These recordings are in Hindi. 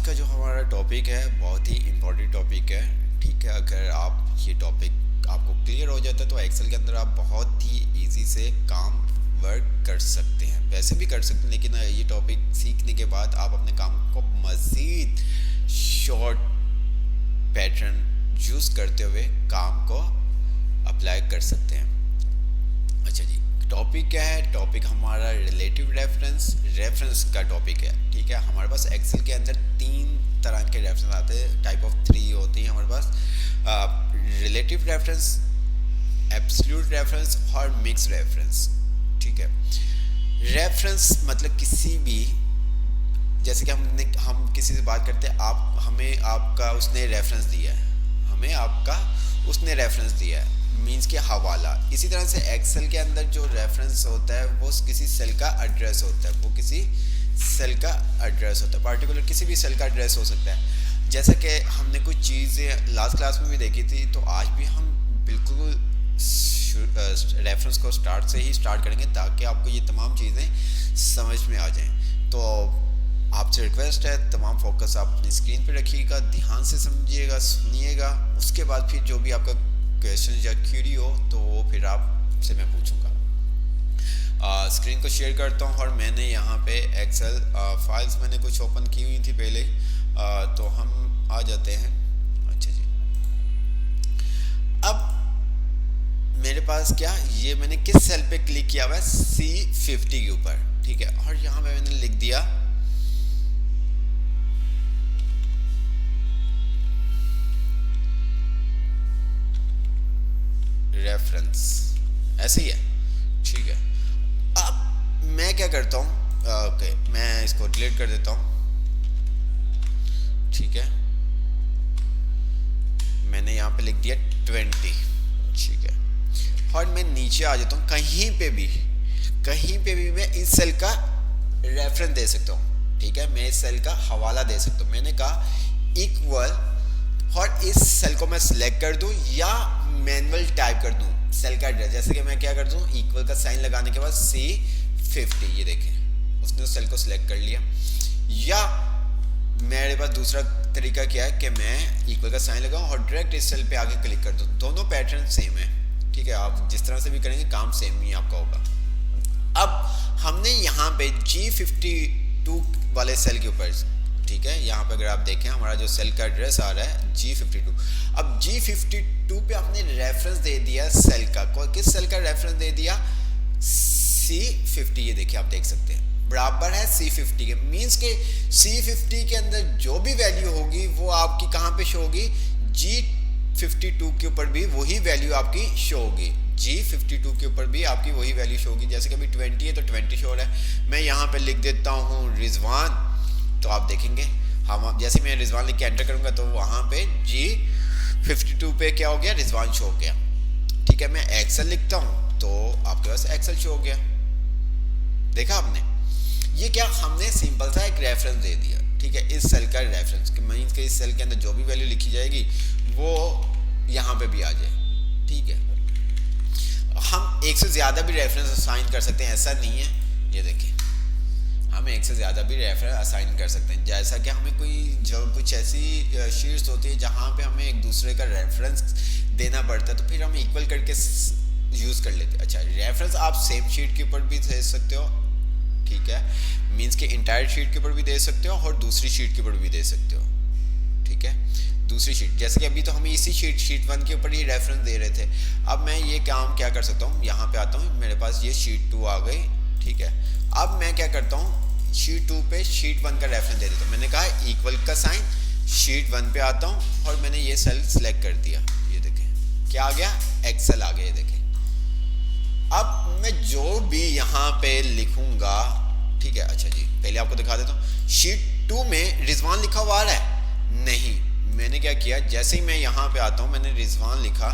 का जो हमारा टॉपिक है बहुत ही इम्पोर्टेंट टॉपिक है। ठीक है, अगर आप ये टॉपिक आपको क्लियर हो जाता है तो एक्सेल के अंदर आप बहुत ही इजी से काम वर्क कर सकते हैं, वैसे भी कर सकते हैं, लेकिन ये टॉपिक सीखने के बाद आप अपने काम को मज़ीद शॉर्ट पैटर्न यूज़ करते हुए काम को अप्लाई कर सकते हैं। अच्छा जी, टॉपिक क्या है? टॉपिक हमारा रिलेटिव रेफरेंस का टॉपिक है। ठीक है, हमारे पास एक्सेल के अंदर तीन तरह के रेफरेंस आते हैं, टाइप ऑफ थ्री होती हैं हमारे पास। रिलेटिव रेफरेंस, एब्सोल्यूट रेफरेंस और मिक्स रेफरेंस। ठीक है, रेफरेंस मतलब किसी भी, जैसे कि हम किसी से बात करते हैं, आप हमें आपका उसने रेफरेंस दिया है, हमें आपका उसने रेफरेंस दिया है, मीन्स के हवाला। इसी तरह से एक्सेल के अंदर जो रेफरेंस होता है वो किसी सेल का एड्रेस होता है, वो किसी सेल का एड्रेस होता है, पार्टिकुलर किसी भी सेल का एड्रेस हो सकता है। जैसे कि हमने कुछ चीज़ें लास्ट क्लास में भी देखी थी, तो आज भी हम बिल्कुल रेफरेंस को स्टार्ट से ही स्टार्ट करेंगे ताकि आपको ये तमाम चीज़ें समझ में आ जाएं। तो आपसे रिक्वेस्ट है, तमाम फोकस आप अपनी स्क्रीन पे रखिएगा, ध्यान से समझिएगा, सुनिएगा। उसके बाद फिर जो भी आपका क्वेश्चन या क्यूरी हो तो वो फिर आपसे मैं पूछूंगा। स्क्रीन को शेयर करता हूँ और मैंने यहाँ पे एक्सेल फाइल्स मैंने कुछ ओपन की हुई थी पहले, तो हम आ जाते हैं। अच्छा जी, अब मेरे पास क्या, ये मैंने किस सेल पे क्लिक किया हुआ है? C50 के ऊपर। ठीक है, और यहाँ पे मैंने लिख दिया रेफरेंस, ऐसे ही है। ठीक है, अब मैं क्या करता हूँ, ओके मैं इसको डिलीट कर देता हूँ। ठीक है, मैंने यहाँ पे लिख दिया 20। ठीक है, और मैं नीचे आ जाता हूँ, कहीं पे भी मैं इस सेल का रेफरेंस दे सकता हूँ। ठीक है, मैं इस सेल का हवाला दे सकता हूँ। मैंने कहा इक्वल, और इस सेल को मैं सिलेक्ट कर दूं या मैनुअल टाइप कर दूं सेल का एड्रेस। जैसे कि मैं क्या कर दूं, इक्वल का साइन लगाने के बाद C50, ये देखें उसने उस सेल को सिलेक्ट कर लिया। या मेरे पास दूसरा तरीका क्या है कि मैं इक्वल का साइन लगाऊं और डायरेक्ट इस सेल पे आगे क्लिक कर दूं। दोनों पैटर्न सेम है। ठीक है, आप जिस तरह से भी करेंगे काम सेम ही आपका होगा। अब हमने यहाँ पे G52 वाले सेल के ऊपर, ठीक है, यहाँ पे अगर आप देखें हमारा जो सेल का एड्रेस आ रहा है G52। अब G52 पे आपने रेफरेंस दे दिया सेल का, किस सेल का रेफरेंस दे दिया? C50। ये देखिए आप देख सकते हैं बराबर है C50 के, मींस के C50 के अंदर जो भी वैल्यू होगी वो आपकी कहाँ पे शो होगी? G52 के ऊपर भी वही वैल्यू आपकी शो होगी। G52 के ऊपर भी आपकी वही वैल्यू शो होगी। जैसे कि अभी 20 है तो 20 शो है। मैं यहाँ पे लिख देता हूँ रिजवान, तो आप देखेंगे हम जैसे मैं रिजवान लिख के एंटर करूंगा तो वहां पे G52 पे क्या हो गया? रिजवान शो हो गया। ठीक है, मैं एक्सेल लिखता हूं तो आपके पास एक्सेल शो हो गया। देखा आपने, ये क्या हमने सिंपल सा एक रेफरेंस दे दिया। ठीक है, इस सेल का रेफरेंस मीन्स के इस सेल के अंदर जो भी वैल्यू लिखी जाएगी वो यहाँ पे भी आ जाए। ठीक है, हम एक से ज्यादा भी रेफरेंस असाइन कर सकते हैं, ऐसा नहीं है। ये देखिए हम एक से ज़्यादा भी रेफरेंस असाइन कर सकते हैं। जैसा कि हमें कुछ ऐसी शीट्स होती है जहाँ पे हमें एक दूसरे का रेफरेंस देना पड़ता है, तो फिर हम इक्वल करके यूज़ कर लेते हैं। अच्छा, रेफरेंस आप सेम शीट के ऊपर भी दे सकते हो। ठीक है, मीन्स के इंटायर शीट के ऊपर भी दे सकते हो और दूसरी शीट के ऊपर भी दे सकते हो। ठीक है, दूसरी शीट, जैसे कि अभी तो हमें इसी शीट 1 के ऊपर ही रेफरेंस दे रहे थे। अब मैं ये काम क्या कर सकता हूँ, यहाँ पे आता हूँ, मेरे पास ये शीट 2 आ गई। ठीक है, अब मैं क्या करता हूँ, शीट 2 पे शीट 1 का रेफरेंस दे देता हूँ। मैंने कहा इक्वल का साइन, शीट 1 पे आता हूँ और मैंने ये सेल सिलेक्ट कर दिया। ये देखें क्या आ गया? एक्सेल आ गया। ये देखें, अब मैं जो भी यहाँ पे लिखूंगा, ठीक है, अच्छा जी पहले आपको दिखा देता हूँ, शीट 2 में रिजवान लिखा हुआ आ रहा है? नहीं, मैंने क्या किया, जैसे ही मैं यहाँ पे आता हूँ मैंने रिजवान लिखा,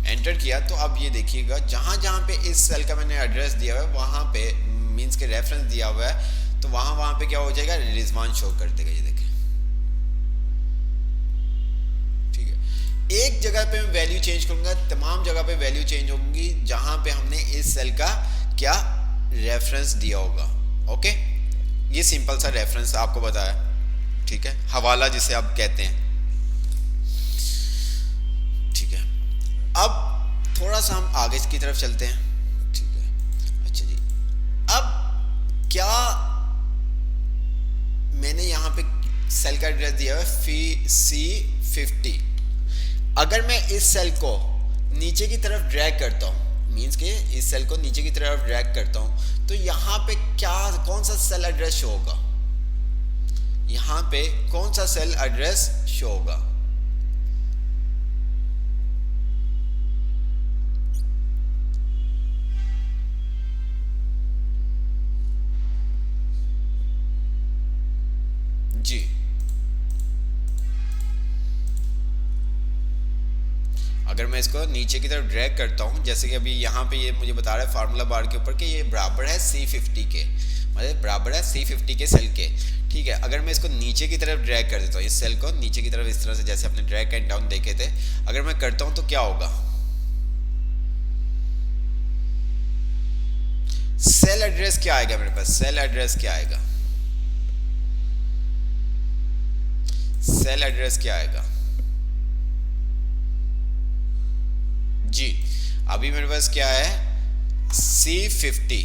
एंटर किया, तो अब ये देखिएगा जहाँ जहाँ पे इस सेल का मैंने एड्रेस दिया हुआ है वहाँ पे मीन्स के रेफरेंस दिया हुआ है, तो वहाँ पे क्या हो जाएगा? रिजवान शो कर देगा। ये देखें, ठीक है, एक जगह पे मैं वैल्यू चेंज करूंगा, तमाम जगह पे वैल्यू चेंज होंगी जहाँ पे हमने इस सेल का क्या रेफरेंस दिया होगा। ओके, ये सिंपल सा रेफरेंस आपको बताया। ठीक है, हवाला जिसे आप कहते हैं। ठीक है, अब थोड़ा सा हम आगे की तरफ चलते हैं। ठीक है, अच्छा जी, अब क्या मैंने यहाँ पे सेल का एड्रेस दिया है C50। अगर मैं इस सेल को नीचे की तरफ ड्रैग करता हूँ, मीन्स के इस सेल को नीचे की तरफ ड्रैग करता हूँ, तो यहाँ पे क्या, कौन सा सेल एड्रेस शो होगा? यहाँ पे कौन सा सेल एड्रेस शो होगा? जी, अगर मैं इसको नीचे की तरफ ड्रैग करता हूँ, जैसे कि अभी यहाँ पे ये मुझे बता रहा है फार्मूला बार के ऊपर कि ये बराबर है C50 के, मतलब बराबर है C50 के सेल के। ठीक है, अगर मैं इसको नीचे की तरफ ड्रैग कर देता हूँ, इस सेल को नीचे की तरफ इस तरह से, जैसे अपने ड्रैग एंड डाउन देखे थे, अगर मैं करता हूँ तो क्या होगा? सेल एड्रेस क्या आएगा मेरे पास? सेल एड्रेस क्या आएगा? सेल एड्रेस क्या आएगा? जी, अभी मेरे पास क्या है? C50।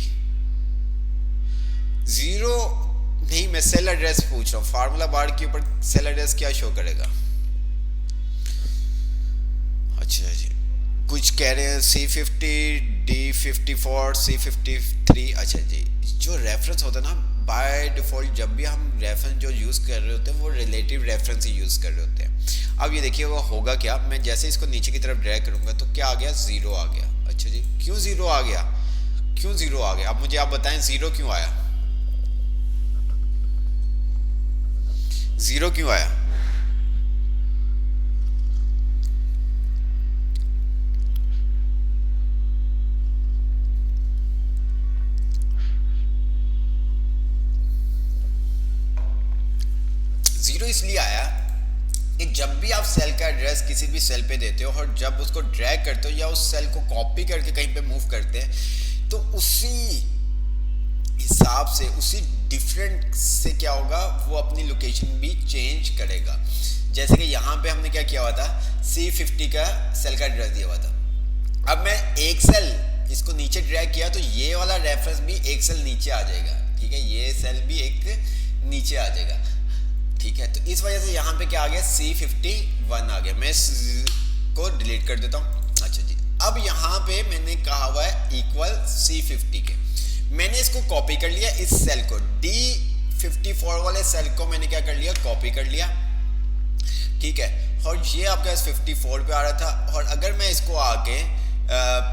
जीरो नहीं, मैं सेल एड्रेस पूछ रहा हूँ। फार्मूला बार के ऊपर सेल एड्रेस क्या शो करेगा? अच्छा जी, कुछ कह रहे हैं C50, D54, C53। अच्छा जी, जो रेफरेंस होता है ना, बाय डिफॉल्ट जब भी हम रेफरेंस जो यूज़ कर रहे होते हैं वो रिलेटिव रेफरेंस ही यूज़ कर रहे होते हैं। अब ये देखिए वो होगा क्या, मैं जैसे इसको नीचे की तरफ ड्रैग करूंगा तो क्या आ गया? जीरो आ गया। अच्छा जी, क्यों जीरो आ गया? क्यों जीरो आ गया? अब मुझे आप बताएं जीरो क्यों आया? जीरो क्यों आया? जीरो इसलिए आया कि जब भी आप सेल का एड्रेस किसी भी सेल पे देते हो और जब उसको ड्रैग करते हो या उस सेल को कॉपी करके कहीं पे मूव करते हैं, तो उसी हिसाब से, उसी डिफरेंट से क्या होगा, वो अपनी लोकेशन भी चेंज करेगा। जैसे कि यहाँ पे हमने क्या किया हुआ था? C50 का सेल का एड्रेस दिया हुआ था। अब मैं एक सेल इसको नीचे ड्रैग किया तो ये वाला रेफरेंस भी एक सेल नीचे आ जाएगा। ठीक है, ये सेल भी एक नीचे आ जाएगा। ठीक है, तो इस वजह से यहाँ पे क्या आ गया? C51 आ गया। मैं इसको डिलीट कर देता हूँ। अच्छा जी, अब यहाँ पे मैंने कहा हुआ है इक्वल C50 के, मैंने इसको कॉपी कर लिया, इस सेल को D54 वाले सेल को मैंने क्या कर लिया? कॉपी कर लिया। ठीक है, और ये आपका 54 पे आ रहा था, और अगर मैं इसको आके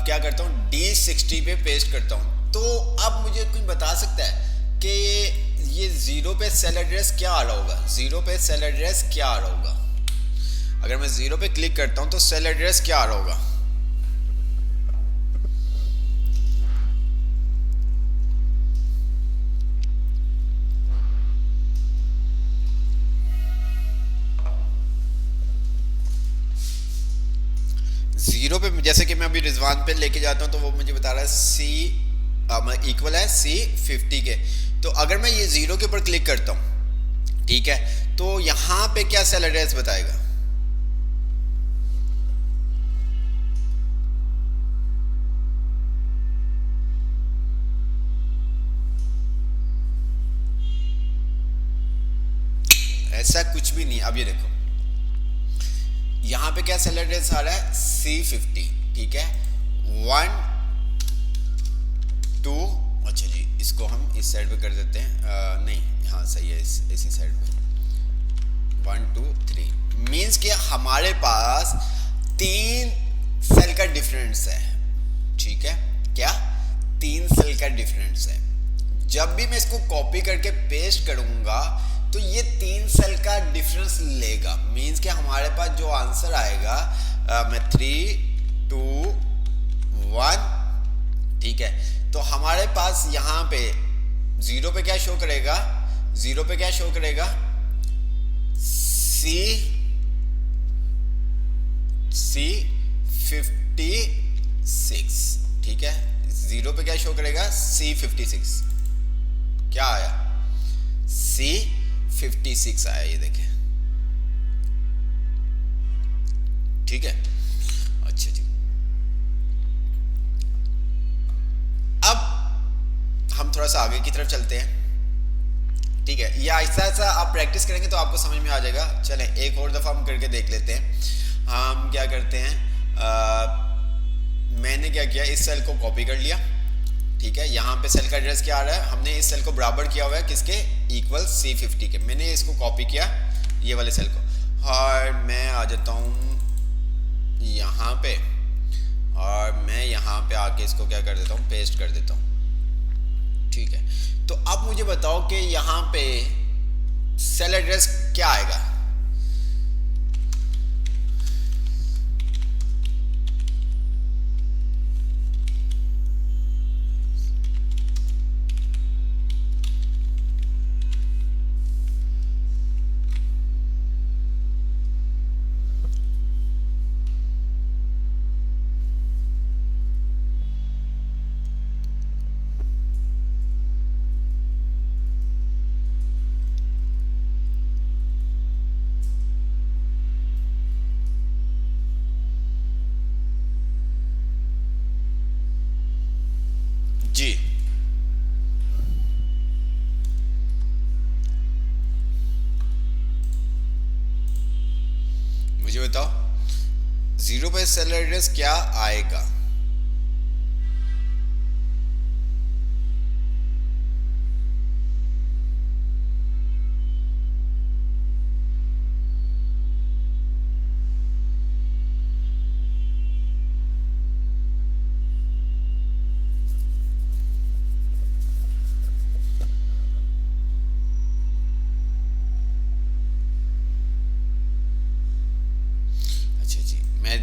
क्या करता हूँ? D60 पे पेस्ट करता हूँ, तो अब मुझे कोई बता सकता है कि ये जीरो पे सेल एड्रेस क्या आ रहा होगा? जीरो पे सेल एड्रेस क्या आ रहा होगा? अगर मैं जीरो पे क्लिक करता हूं तो सेल एड्रेस क्या आ रहा होगा? जीरो पे जैसे कि मैं अभी रिजवान पे लेके जाता हूं तो वो मुझे बता रहा है इक्वल है C50 के। तो अगर मैं ये जीरो के ऊपर क्लिक करता हूं, ठीक है, तो यहां पे क्या सेल एड्रेस बताएगा? ऐसा कुछ भी नहीं। अब ये देखो यहां पे क्या सेल एड्रेस आ रहा है? C50। ठीक है, 1 2। अच्छा जी, इसको हम इस साइड पे कर देते हैं। नहीं, हाँ सही है, इसी साइड पे 1 2 3 मीन्स कि हमारे पास 3 सेल का डिफरेंस है। ठीक है, क्या? 3 सेल का डिफरेंस है। जब भी मैं इसको कॉपी करके पेस्ट करूंगा तो ये 3 सेल का डिफरेंस लेगा। मीन्स कि हमारे पास जो आंसर आएगा मैं 3 2 1। ठीक है, तो हमारे पास यहाँ पे जीरो पे क्या शो करेगा? जीरो पे क्या शो करेगा? C56। ठीक है, जीरो पे क्या शो करेगा? C56। क्या आया? C56। 56 आया, ये देखें। ठीक है, अच्छा जी। अब हम थोड़ा सा आगे की तरफ चलते हैं। ठीक है, ये ऐसा ऐसा आप प्रैक्टिस करेंगे तो आपको समझ में आ जाएगा। चलें एक और दफ़ा हम करके देख लेते हैं। हम क्या करते हैं, मैंने क्या किया, इस सेल को कॉपी कर लिया। ठीक है, यहाँ पे सेल का एड्रेस क्या आ रहा है, हमने इस सेल को बराबर किया हुआ है किसके, इक्वल C50 के। मैंने इसको कॉपी किया, ये वाले सेल को, और मैं आ जाता हूँ यहाँ पे, और मैं यहाँ पे आके इसको क्या कर देता हूँ, पेस्ट कर देता हूँ। ठीक है, तो अब मुझे बताओ कि यहाँ पे सेल एड्रेस क्या आएगा। जी, मुझे बताओ 0 पे सेल एड्रेस क्या आएगा।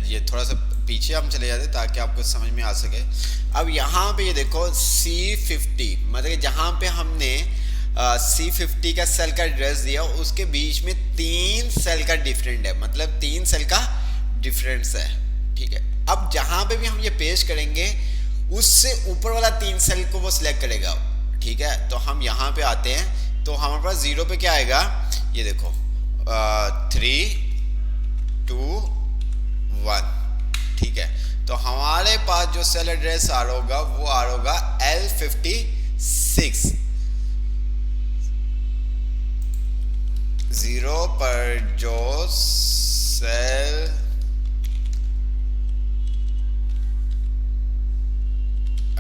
ये थोड़ा सा पीछे हम चले जाते ताकि आपको समझ में आ सके। अब यहाँ पे ये देखो C50, मतलब जहाँ पे हमने C50 का सेल का एड्रेस दिया उसके बीच में 3 सेल का डिफरेंट है, मतलब 3 सेल का डिफरेंस है। ठीक है, अब जहाँ पे भी हम ये पेश करेंगे उससे ऊपर वाला 3 सेल को वो सिलेक्ट करेगा। ठीक है, तो हम यहाँ पे आते हैं तो हमारे पास 0 पे क्या आएगा, ये देखो 3 2 1। ठीक है, तो हमारे पास जो सेल एड्रेस आ रहा होगा वो आ रहा होगा L56। 0 पर जो सेल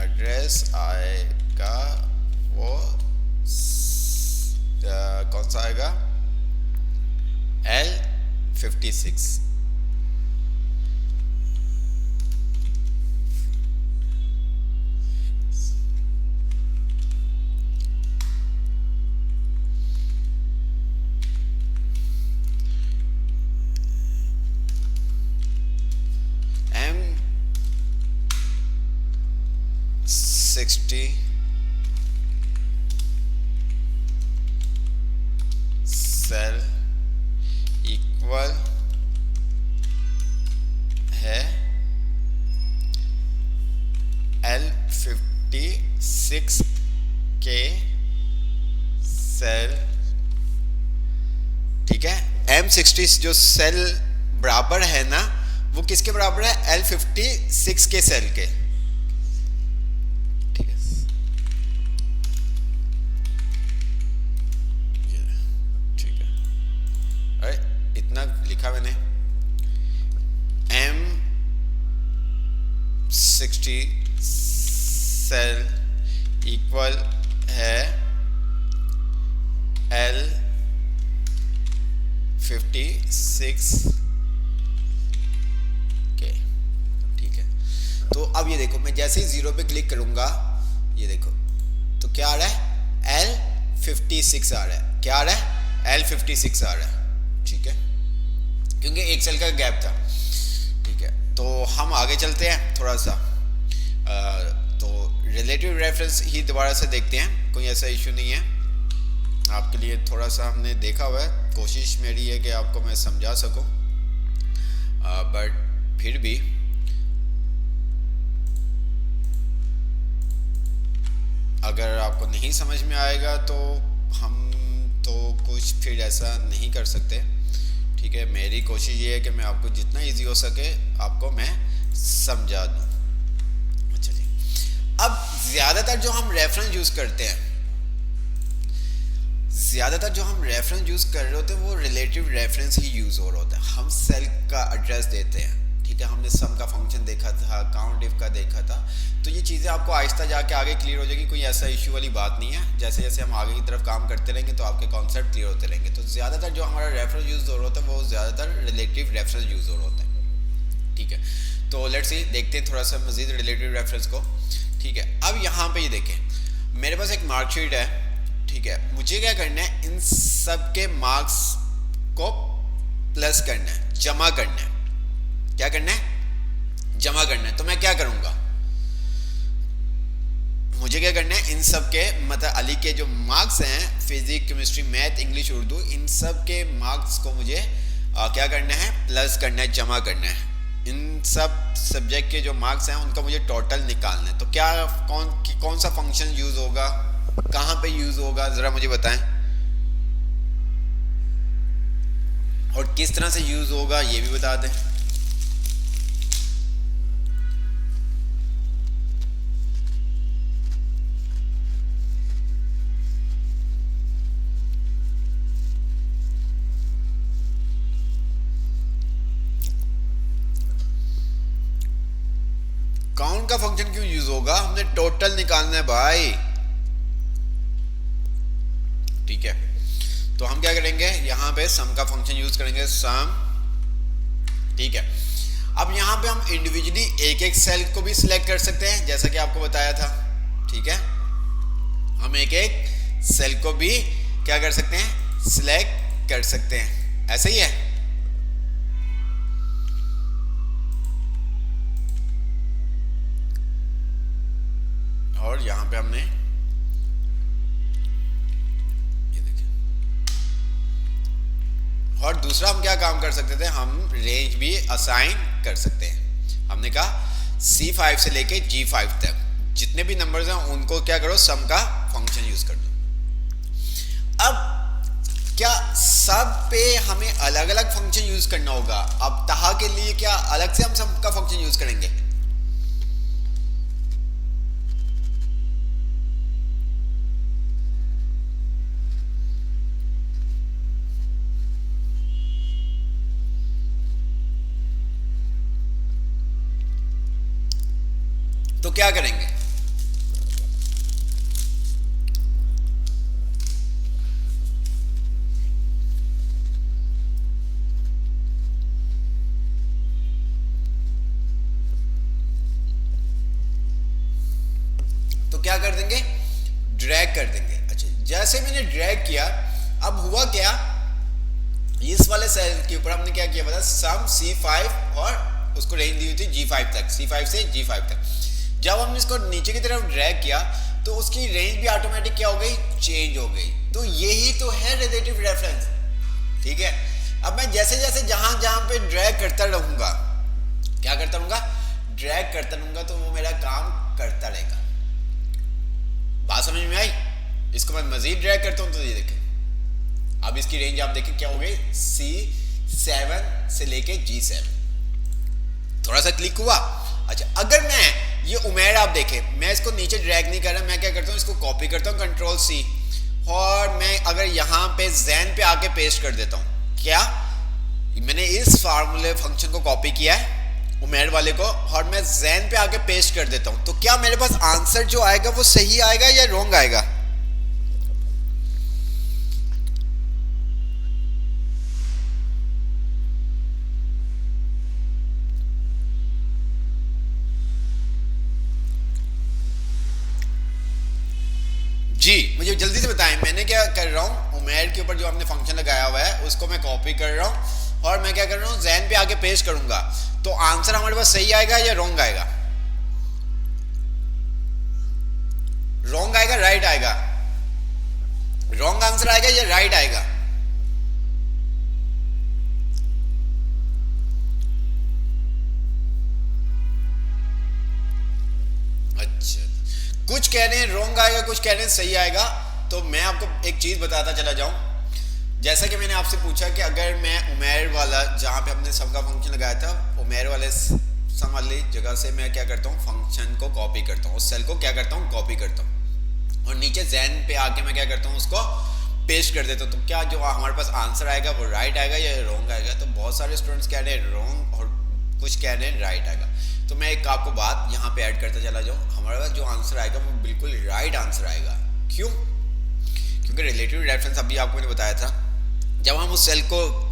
एड्रेस आएगा वो कौन सा आएगा, L56। M60 सेल इक्वल है L56 के सेल। ठीक है, M60 जो सेल बराबर है ना, वो किसके बराबर है, L56 के सेल के। ठीक है, ठीक है, अरे इतना लिखा मैंने, M60 सेल इक्वल है L56 के। ठीक है, तो अब ये देखो मैं जैसे ही 0 पे क्लिक करूंगा, ये देखो तो क्या आ रहा है, L56 आ रहा है। क्या आ रहा है, L56 आ रहा है। ठीक है, क्योंकि एक सेल का गैप था। ठीक है, तो हम आगे चलते हैं थोड़ा सा, तो रिलेटिव रेफरेंस ही दोबारा से देखते हैं, कोई ऐसा इशू नहीं है। आपके लिए थोड़ा सा हमने देखा हुआ है, कोशिश मेरी है कि आपको मैं समझा सकूं, बट फिर भी अगर आपको नहीं समझ में आएगा तो हम तो कुछ फिर ऐसा नहीं कर सकते। ठीक है, मेरी कोशिश ये है कि मैं आपको जितना इजी हो सके आपको मैं समझा दूँ। अच्छा जी, अब ज़्यादातर जो हम रेफरेंस यूज़ करते हैं, ज़्यादातर जो हम रेफरेंस यूज़ कर रहे होते हैं वो रिलेटिव रेफरेंस ही यूज़ हो रहा होता है। हम सेल का एड्रेस देते हैं, ठीक है, हमने सम का फंक्शन देखा था, काउंट इफ का देखा था, तो ये चीज़ें आपको आहिस्ता जाके आगे क्लियर हो जाएगी। कोई ऐसा इशू वाली बात नहीं है। जैसे जैसे हम आगे की तरफ काम करते रहेंगे तो आपके कॉन्सेप्ट क्लियर होते रहेंगे। तो ज़्यादातर जो हमारा रेफरेंस यूज़ हो रहा होता है वो ज़्यादातर रिलेटिव रेफरेंस यूज़ हो रहा होता है। ठीक है, तो लेट्स सी, देखते हैं थोड़ा सा मज़ीद रिलेटिव रेफरेंस को। ठीक है, अब यहाँ पे ये देखें, मेरे पास एक मार्कशीट है। ठीक है, मुझे क्या करना है, इन सब के मार्क्स को प्लस करना है, जमा करना है। क्या करना है? जमा करना है। तो मैं क्या करूंगा, मुझे क्या करना है, इन सब के मतलब अली के जो मार्क्स हैं, physics, chemistry, math, English, Urdu, इन सब के मार्क्स को मुझे क्या करना है, प्लस करना है, जमा करना है। इन सब सब्जेक्ट के जो मार्क्स हैं उनका मुझे टोटल निकालना है। तो क्या कौन सा फंक्शन यूज होगा, कहां पे यूज होगा, जरा मुझे बताएं, और किस तरह से यूज होगा ये भी बता दें। काउंट का फंक्शन क्यों यूज होगा, हमने टोटल निकालना है भाई। ठीक है, तो हम क्या करेंगे, यहां पे सम का फंक्शन यूज करेंगे, सम। ठीक है, अब यहां पे हम इंडिविजुअली एक एक सेल को भी सिलेक्ट कर सकते हैं, जैसा कि आपको बताया था। ठीक है, हम एक एक सेल को भी क्या कर सकते हैं, सिलेक्ट कर सकते हैं। ऐसा ही है। और यहां पे हमने ये देखिए, और दूसरा हम क्या काम कर सकते थे, हम रेंज भी असाइन कर सकते हैं। हमने कहा C5 से लेके G5 तक जितने भी नंबर्स हैं उनको क्या करो, सम का फंक्शन यूज कर दो। अब क्या सब पे हमें अलग अलग फंक्शन यूज करना होगा? अब तहा के लिए क्या अलग से हम सम का फंक्शन यूज करेंगे? तो क्या करेंगे, तो क्या कर देंगे, ड्रैग कर देंगे। अच्छा, जैसे मैंने ड्रैग किया, अब हुआ क्या, इस वाले सेल के ऊपर हमने क्या किया पता, सम C5 और उसको रेंज दी हुई थी G5 तक, C5 से G5 तक। जब हमने इसको नीचे की तरफ ड्रैग किया तो उसकी रेंज भी ऑटोमेटिक क्या हो गई, चेंज हो गई। तो यही तो है रिलेटिव रेफरेंस। ठीक है, अब मैं जैसे जैसे जहां जहां पे ड्रैग करता रहूंगा, क्या करता रहूंगा, ड्रैग करता रहूंगा, तो वो मेरा काम करता रहेगा। बात समझ में आई? इसको मैं मजीद ड्रैग करता हूं तो ये देखें, अब इसकी रेंज आप देखें क्या हो गई, C7 से लेके G7। थोड़ा सा क्लिक हुआ। अच्छा, अगर मैं ये उमेर आप देखें, मैं इसको नीचे ड्रैग नहीं कर रहा, मैं क्या करता हूँ, इसको कॉपी करता हूँ Ctrl+C, और मैं अगर यहाँ पे ज़ैन पे आके पेस्ट कर देता हूँ। क्या मैंने इस फार्मूले फंक्शन को कॉपी किया है उमेर वाले को, और मैं ज़ैन पे आके पेस्ट कर देता हूँ, तो क्या मेरे पास आंसर जो आएगा वो सही आएगा या रॉन्ग आएगा? जी मुझे जल्दी से बताएं, मैंने क्या कर रहा हूँ, उमेर के ऊपर जो हमने फंक्शन लगाया हुआ है उसको मैं कॉपी कर रहा हूँ, और मैं क्या कर रहा हूँ, ज़ैन पे आके पेस्ट करूंगा। तो आंसर हमारे पास सही आएगा या रॉन्ग आएगा? रॉन्ग आएगा, राइट आएगा? रॉन्ग आंसर आएगा या राइट आएगा? अच्छा, कुछ कह रहे हैं रॉन्ग आएगा, कुछ कह रहे हैं सही आएगा। तो मैं आपको एक चीज बताता चला जाऊं, जैसा कि मैंने आपसे पूछा कि अगर मैं उमेर वाला जहाँ पे हमने सम का फंक्शन लगाया था, उमेर वाले सम वाली जगह से मैं क्या करता हूँ, फंक्शन को कॉपी करता हूँ, उस सेल को क्या करता हूँ, कॉपी करता हूँ, और नीचे जैन पे आके मैं क्या करता हूँ, उसको पेस्ट कर देता हूँ। तो क्या जो हमारे पास आंसर आएगा वो राइट आएगा या रॉन्ग आएगा? तो बहुत सारे स्टूडेंट्स कह रहे हैं रॉन्ग और कुछ कह रहे हैं राइट आएगा। तो मैं एक आपको बात यहाँ पे ऐड करता चला जाऊँ, हमारे पास जो आंसर आएगा वो बिल्कुल राइट आंसर आएगा। क्यों? क्योंकि रिलेटिव रेफरेंस अभी आपको मैंने बताया था, जब हम उस सेल को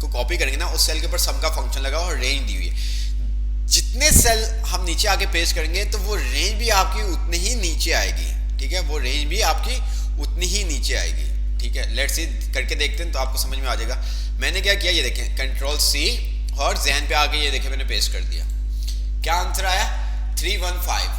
कॉपी करेंगे ना, उस सेल के ऊपर सम का फंक्शन लगा और रेंज दी हुई है, जितने सेल हम नीचे आके पेस्ट करेंगे तो वो रेंज भी आपकी उतनी ही नीचे आएगी। ठीक है, वो रेंज भी आपकी उतनी ही नीचे आएगी। ठीक है, लेट्स सी करके देखते हैं तो आपको समझ में आ जाएगा। मैंने क्या किया, ये देखें, कंट्रोल सी और जहन पे आके ये देखें मैंने पेस्ट कर दिया। क्या आंसर आया? 315।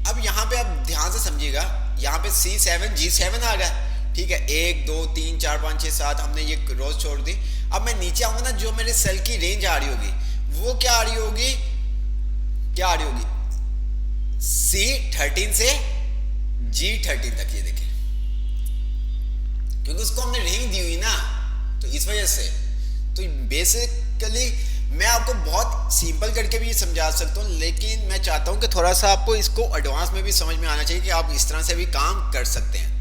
अब यहाँ पे आप ध्यान से समझिएगा, यहाँ पे C7 G7 आ गया। ठीक है, 1 2 3 4 5 6 7 हमने ये रोज छोड़ दी। अब मैं नीचे आऊंगा ना, जो मेरे सेल की रेंज आ रही होगी वो क्या आ रही होगी, क्या आ रही होगी, C13 से G13 तक। ये देखें, क्योंकि उसको हमने रेंज दी हुई ना, तो इस वजह से। तो बेसिकली मैं आपको बहुत सिंपल करके भी समझा सकता हूँ, लेकिन मैं चाहता हूँ कि थोड़ा सा आपको इसको एडवांस में भी समझ में आना चाहिए कि आप इस तरह से भी काम कर सकते हैं।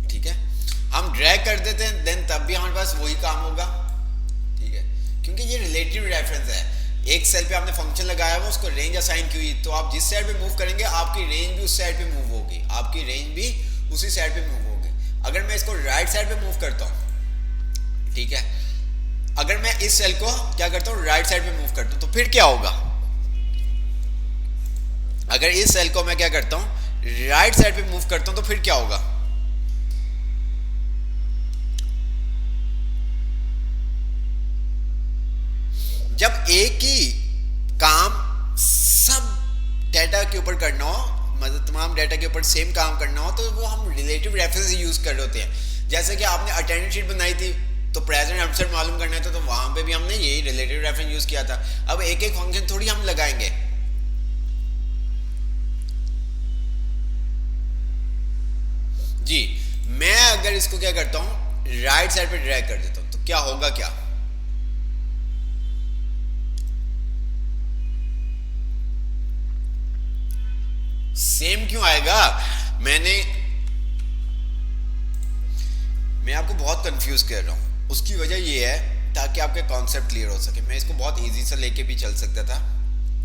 ठीक है, हम ड्रैग कर देते हैं देन तब भी हमारे पास वही काम होगा। ठीक है, क्योंकि ये रिलेटिव रेफरेंस है। एक सेल पे आपने फंक्शन लगाया हुआ, उसको रेंज असाइन की हुई, तो आप जिस साइड पे मूव करेंगे आपकी रेंज भी उस साइड पे मूव होगी, आपकी रेंज भी उसी साइड पे मूव होगी। अगर मैं इसको राइट साइड पे मूव करता हूँ, ठीक है, अगर मैं इस सेल को क्या करता हूँ, राइट साइड पे मूव करता हूँ, तो फिर क्या होगा? अगर इस सेल को मैं क्या करता हूँ, राइट साइड पे मूव करता हूँ, तो फिर क्या होगा? जब एक ही काम सब डेटा के ऊपर करना हो, मतलब तमाम डेटा के ऊपर सेम काम करना हो, तो वो हम रिलेटिव रेफरेंस यूज कर रहे होते हैं। जैसे कि आपने अटेंडेंस शीट बनाई थी तो प्रेजेंट एब्सेंट मालूम करना था, तो वहां पे भी हमने यही रिलेटिव रेफरेंस यूज किया था। अब एक एक फंक्शन थोड़ी हम लगाएंगे। जी, मैं अगर इसको क्या करता हूं, राइट साइड पे ड्रैग कर देता हूं, तो क्या होगा? क्या सेम क्यों आएगा? मैं आपको बहुत कंफ्यूज कर रहा हूं, उसकी वजह ये है ताकि आपके कॉन्सेप्ट क्लियर हो सके। मैं इसको बहुत इजी से लेके भी चल सकता था।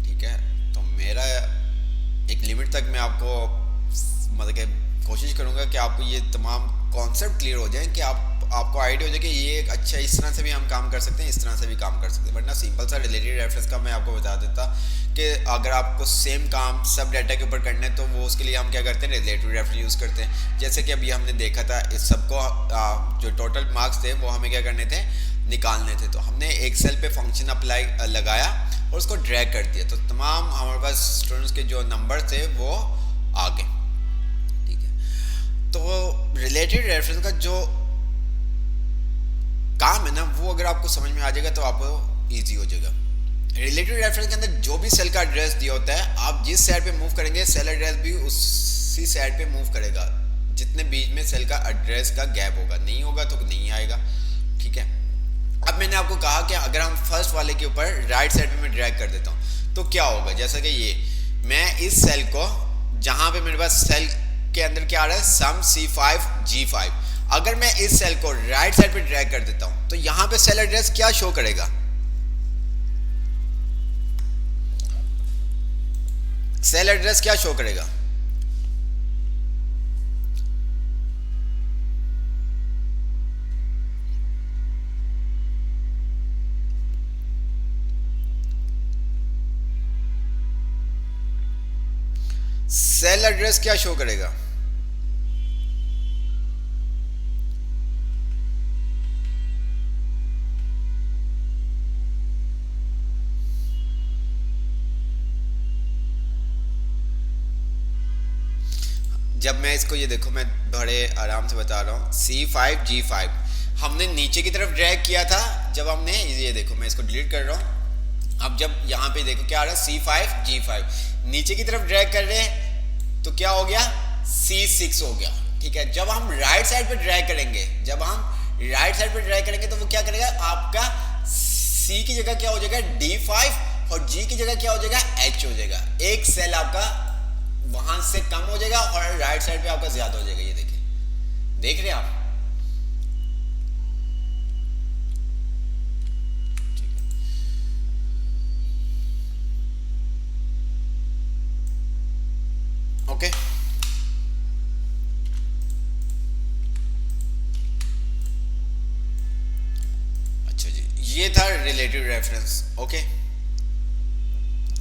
ठीक है, तो मेरा एक लिमिट तक मैं आपको मतलब कि कोशिश करूंगा कि आपको ये तमाम कॉन्सेप्ट क्लियर हो जाए, कि आपको आइडिया हो जाए कि ये एक अच्छा इस तरह से भी हम काम कर सकते हैं, इस तरह से भी काम कर सकते हैं। वरना सिंपल सा रिलेटिव रेफरेंस का मैं आपको बता देता कि अगर आपको सेम काम सब डाटा के ऊपर करना है तो वो उसके लिए हम क्या करते हैं, रिलेटिव रेफरेंस यूज़ करते हैं। जैसे कि अभी हमने देखा था, इस सबको जो टोटल मार्क्स थे वो हमें क्या करने थे, निकालने थे। तो हमने एक सेल पे फंक्शन अप्लाई लगाया और उसको ड्रैग कर दिया, तो तमाम हमारे पास स्टूडेंट्स के जो नंबर थे वो आ गए। ठीक है, तो रिलेटिव रेफरेंस का जो काम है ना, वो अगर आपको समझ में आ जाएगा तो आपको ईजी हो जाएगा। रिलेटिव रेफरेंस के अंदर जो भी सेल का एड्रेस दिया होता है, आप जिस साइड पे मूव करेंगे सेल एड्रेस भी उसी साइड पे मूव करेगा, जितने बीच में सेल का एड्रेस का गैप होगा। नहीं होगा तो नहीं आएगा। ठीक है, अब मैंने आपको कहा कि अगर हम फर्स्ट वाले के ऊपर राइट साइड पे मैं ड्रैग कर देता हूँ तो क्या होगा। जैसा कि ये मैं इस सेल को, जहां पे मेरे पास सेल के अंदर क्या आ रहा है, सम C5 G5, अगर मैं इस सेल को राइट साइड पे ड्रैग कर देता हूं तो यहां पे सेल एड्रेस क्या शो करेगा, सेल एड्रेस क्या शो करेगा? सेल एड्रेस क्या शो करेगा? जब मैं इसको, ये देखो मैं बड़े आराम से बता रहा हूँ, C5 G5 हमने नीचे की तरफ ड्रैग किया था। जब हमने, ये देखो मैं इसको डिलीट कर रहा हूँ, अब जब यहाँ पे देखो क्या आ रहा है, C5 G5 नीचे की तरफ ड्रैग कर रहे हैं तो क्या हो गया, C6 हो गया। ठीक है, जब हम राइट साइड पे ड्रैग करेंगे, जब हम राइट साइड पे ड्रैग करेंगे तो वो क्या करेगा, आपका सी की जगह क्या हो जाएगा D5 और जी की जगह क्या हो जाएगा H हो जाएगा। एक सेल आपका वहां से कम हो जाएगा और राइट साइड पे आपका ज्यादा हो जाएगा। ये देखिए, देख रहे हैं आप? ओके, अच्छा जी, ये था रिलेटिव रेफरेंस। ओके,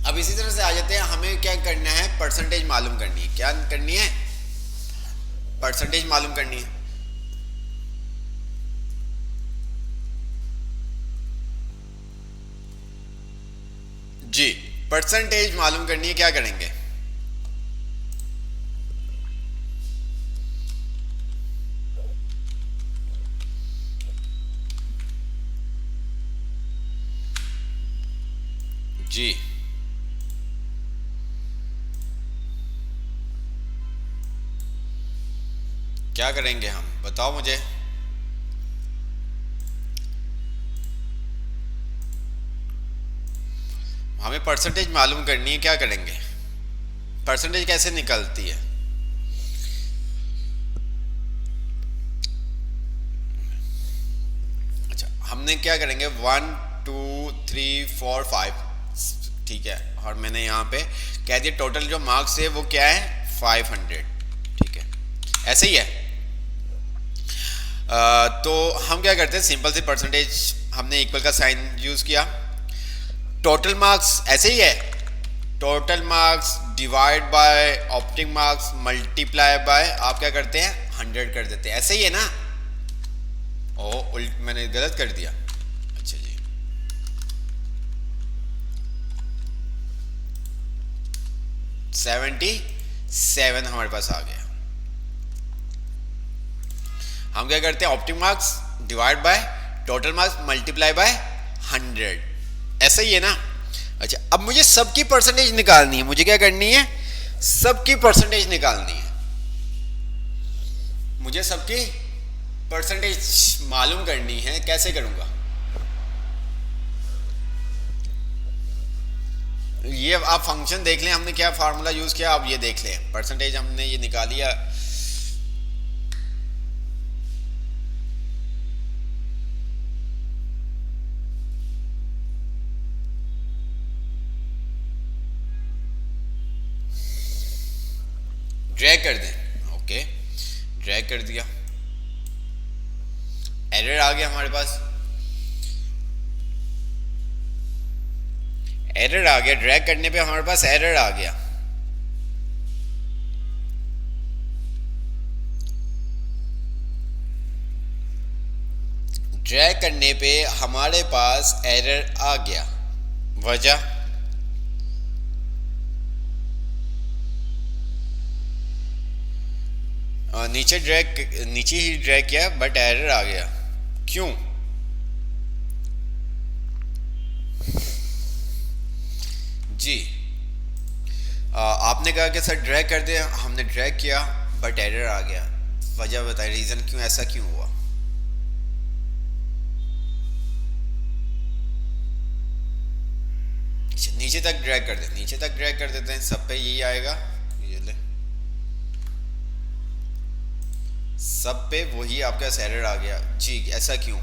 अब इसी तरह से आ जाते हैं, हमें क्या करना है, परसेंटेज मालूम करनी है। क्या करनी है? परसेंटेज मालूम करनी है। जी, परसेंटेज मालूम करनी है, क्या करेंगे? जी, क्या करेंगे हम, बताओ मुझे। हमें परसेंटेज मालूम करनी है, क्या करेंगे? परसेंटेज कैसे निकलती है? अच्छा, हमने क्या करेंगे, 1 2 3 4 5, ठीक है, और मैंने यहाँ पे कह दिया टोटल जो मार्क्स है वो क्या है, 500, ठीक है, ऐसे ही है। तो हम क्या करते हैं, सिंपल सी परसेंटेज, हमने इक्वल का साइन यूज किया, टोटल मार्क्स ऐसे ही है, total marks divide by opting marks multiply by, आप क्या करते हैं, 100 कर देते हैं, ऐसे ही है ना? मैंने गलत कर दिया। अच्छा जी, $77 हमारे पास आ गया। हम क्या करते हैं, opting marks divide by total marks multiply by 100, ऐसा ही है ना? अच्छा, अब मुझे सबकी परसेंटेज निकालनी है, मुझे क्या करनी है, सबकी परसेंटेज निकालनी है, मुझे सबकी परसेंटेज मालूम करनी है। कैसे करूंगा? ये आप फंक्शन देख लें, हमने क्या फार्मूला यूज किया, आप ये देख लें, परसेंटेज हमने ये निकाली है। ड्रैग कर दें, ओके, ड्रैग कर दिया, एरर आ गया हमारे पास, एरर आ गया, ड्रैग करने पे हमारे पास एरर आ गया। ड्रैग करने पे हमारे पास एरर आ गया, वजह नीचे ही ड्रैग किया बट एरर आ गया, क्यों? जी, आपने कहा कि सर ड्रैग कर दे, हमने ड्रैग किया बट एरर आ गया, वजह बताइए, रीजन क्यों, ऐसा क्यों हुआ? नीचे तक ड्रैग कर दे, नीचे तक ड्रैग कर देते हैं, सब पे यही आएगा, ये ले, सब पे वही आपका एरर आ गया। जी, ऐसा क्यों?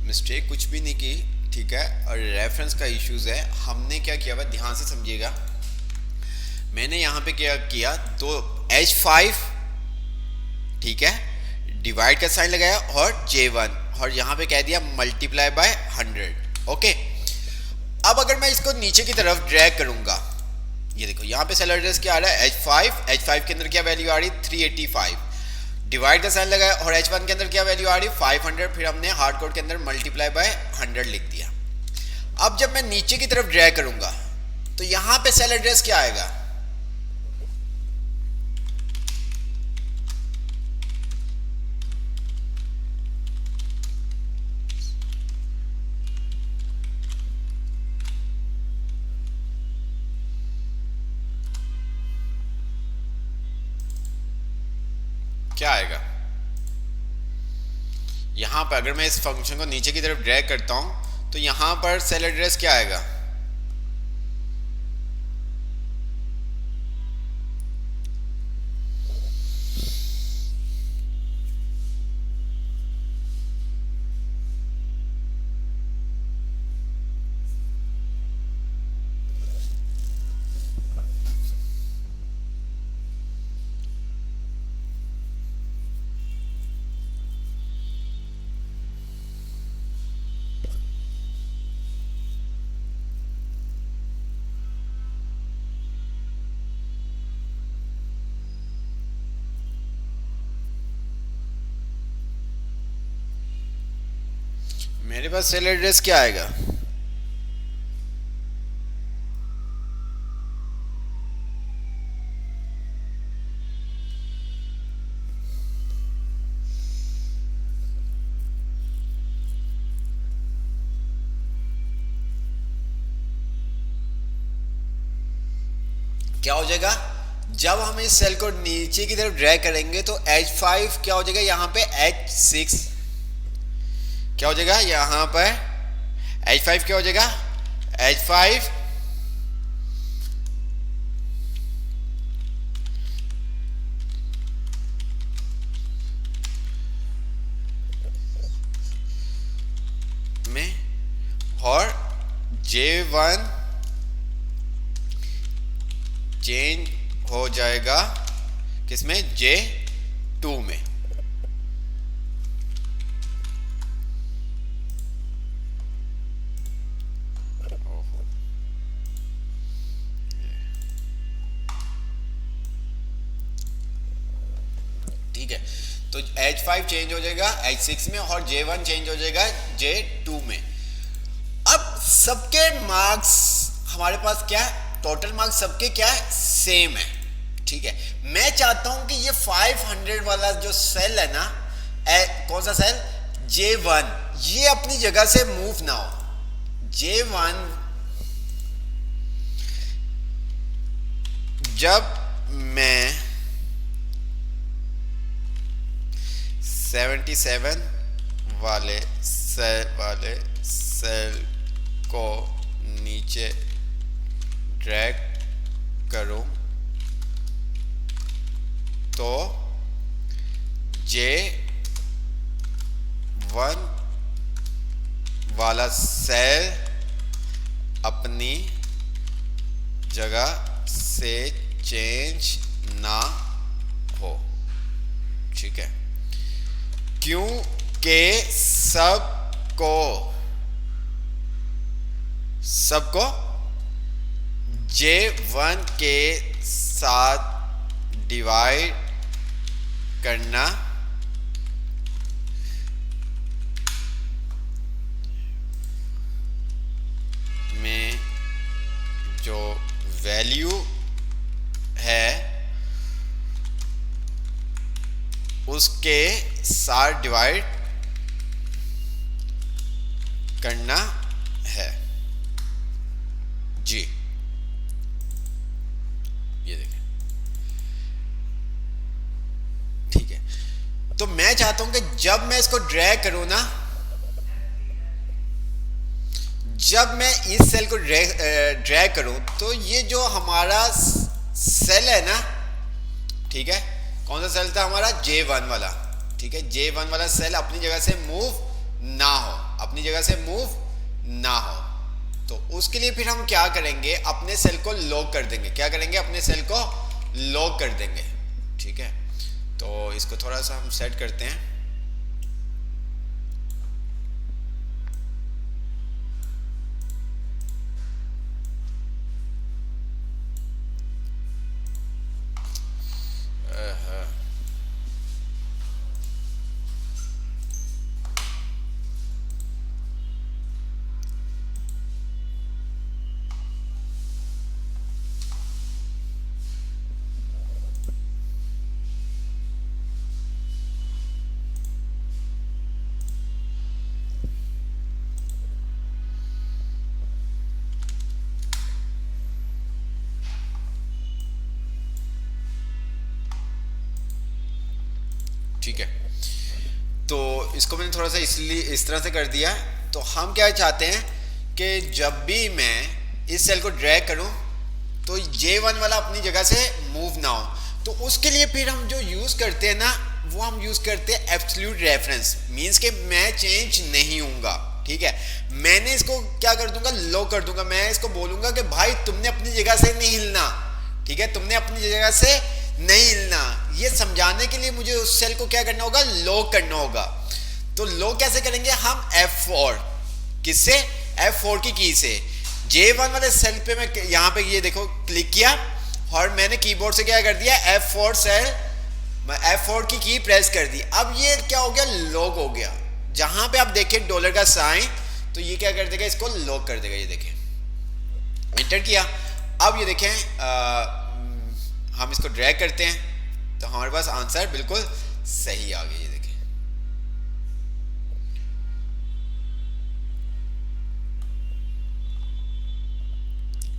मिस्टेक कुछ भी नहीं की, ठीक है, और रेफरेंस का इश्यूज है। हमने क्या किया हुआ, ध्यान से समझिएगा, मैंने यहाँ पे क्या किया, तो H5, ठीक है, डिवाइड का साइन लगाया और J1, और यहाँ पे कह दिया मल्टीप्लाई बाय 100, ओके। अब अगर मैं इसको नीचे की तरफ ड्रैग करूंगा, ये देखो यहाँ पे सेल एड्रेस क्या आ रहा है, H5 के अंदर क्या वैल्यू आ रही, 385, डिवाइड का साइन लगाया और H1 के अंदर क्या वैल्यू आ रही, 500, फिर हमने हार्ड कोड के अंदर मल्टीप्लाई बाय 100 लिख दिया। अब जब मैं नीचे की तरफ ड्रैग करूंगा तो यहाँ पे सेल एड्रेस क्या आएगा, क्या आएगा? यहां पर अगर मैं इस फंक्शन को नीचे की तरफ ड्रैग करता हूं तो यहां पर सेल एड्रेस क्या आएगा? मेरे पास सेल एड्रेस क्या आएगा? क्या हो जाएगा? जब हम इस सेल को नीचे की तरफ ड्रैग करेंगे तो H5 क्या हो जाएगा? यहाँ पे H6 क्या हो जाएगा? यहाँ पर H5 क्या हो जाएगा? H5 में और J1 चेंज हो जाएगा किसमें? J2 में। ठीक है, तो H5 चेंज हो जाएगा H6 में और J1 चेंज हो जाएगा J2 में। अब सबके मार्क्स हमारे पास क्या है? टोटल मार्क्स सबके क्या है? सेम है। ठीक है, मैं चाहता हूं कि ये 500 वाला जो सेल है ना, कौन सा सेल? J1, ये अपनी जगह से मूव ना हो। J1 जब मैं 77 वाले सेल को नीचे ड्रैग करूं तो J1 वाला सेल अपनी जगह से चेंज ना हो। ठीक है, क्योंकि सबको J1 के साथ डिवाइड करना में जो वैल्यू है उसके साथ डिवाइड करना है। जी, ये देखें। ठीक है, तो मैं चाहता हूं कि जब मैं इसको ड्रैग करूं ना, जब मैं इस सेल को ड्रैग करूं तो ये जो हमारा सेल है ना, ठीक है, कौन सा सेल था हमारा? J1 वाला। ठीक है, J1 वाला सेल अपनी जगह से मूव ना हो, अपनी जगह से मूव ना हो। तो उसके लिए फिर हम क्या करेंगे? अपने सेल को लॉक कर देंगे। क्या करेंगे? अपने सेल को लॉक कर देंगे। ठीक है, तो इसको थोड़ा सा हम सेट करते हैं। तो इसको मैंने थोड़ा सा इसलिए इस तरह से कर दिया। तो हम क्या चाहते हैं कि जब भी मैं इस सेल को ड्रैग करूं तो J1 वाला अपनी जगह से मूव ना हो। तो उसके लिए फिर हम जो यूज करते हैं ना, वो हम यूज करते हैं एब्सोल्यूट रेफरेंस। मींस के मैं चेंज नहीं हूंगा, ठीक है। मैंने इसको क्या कर दूंगा, लो कर दूंगा। मैं इसको बोलूंगा कि भाई तुमने अपनी जगह से नहीं हिलना, ठीक है, तुमने अपनी जगह से नहीं हिलना। ये समझाने के लिए मुझे उस सेल को क्या करना होगा, लो करना होगा। तो लो कैसे करेंगे हम, F4। किससे, F4 की की से। J1 वाले सेल पे मैं यहाँ पे ये देखो क्लिक किया और मैंने कीबोर्ड से क्या कर दिया, F4 सेल, F4 की प्रेस कर दी। अब ये क्या हो गया, लॉक हो गया। जहां पे आप देखें डॉलर का साइन, तो ये क्या कर देगा, इसको लॉक कर देगा। ये देखें, एंटर किया। अब ये देखें हम इसको ड्रैग करते हैं तो हमारे पास आंसर बिल्कुल सही आ गया। ये देखें,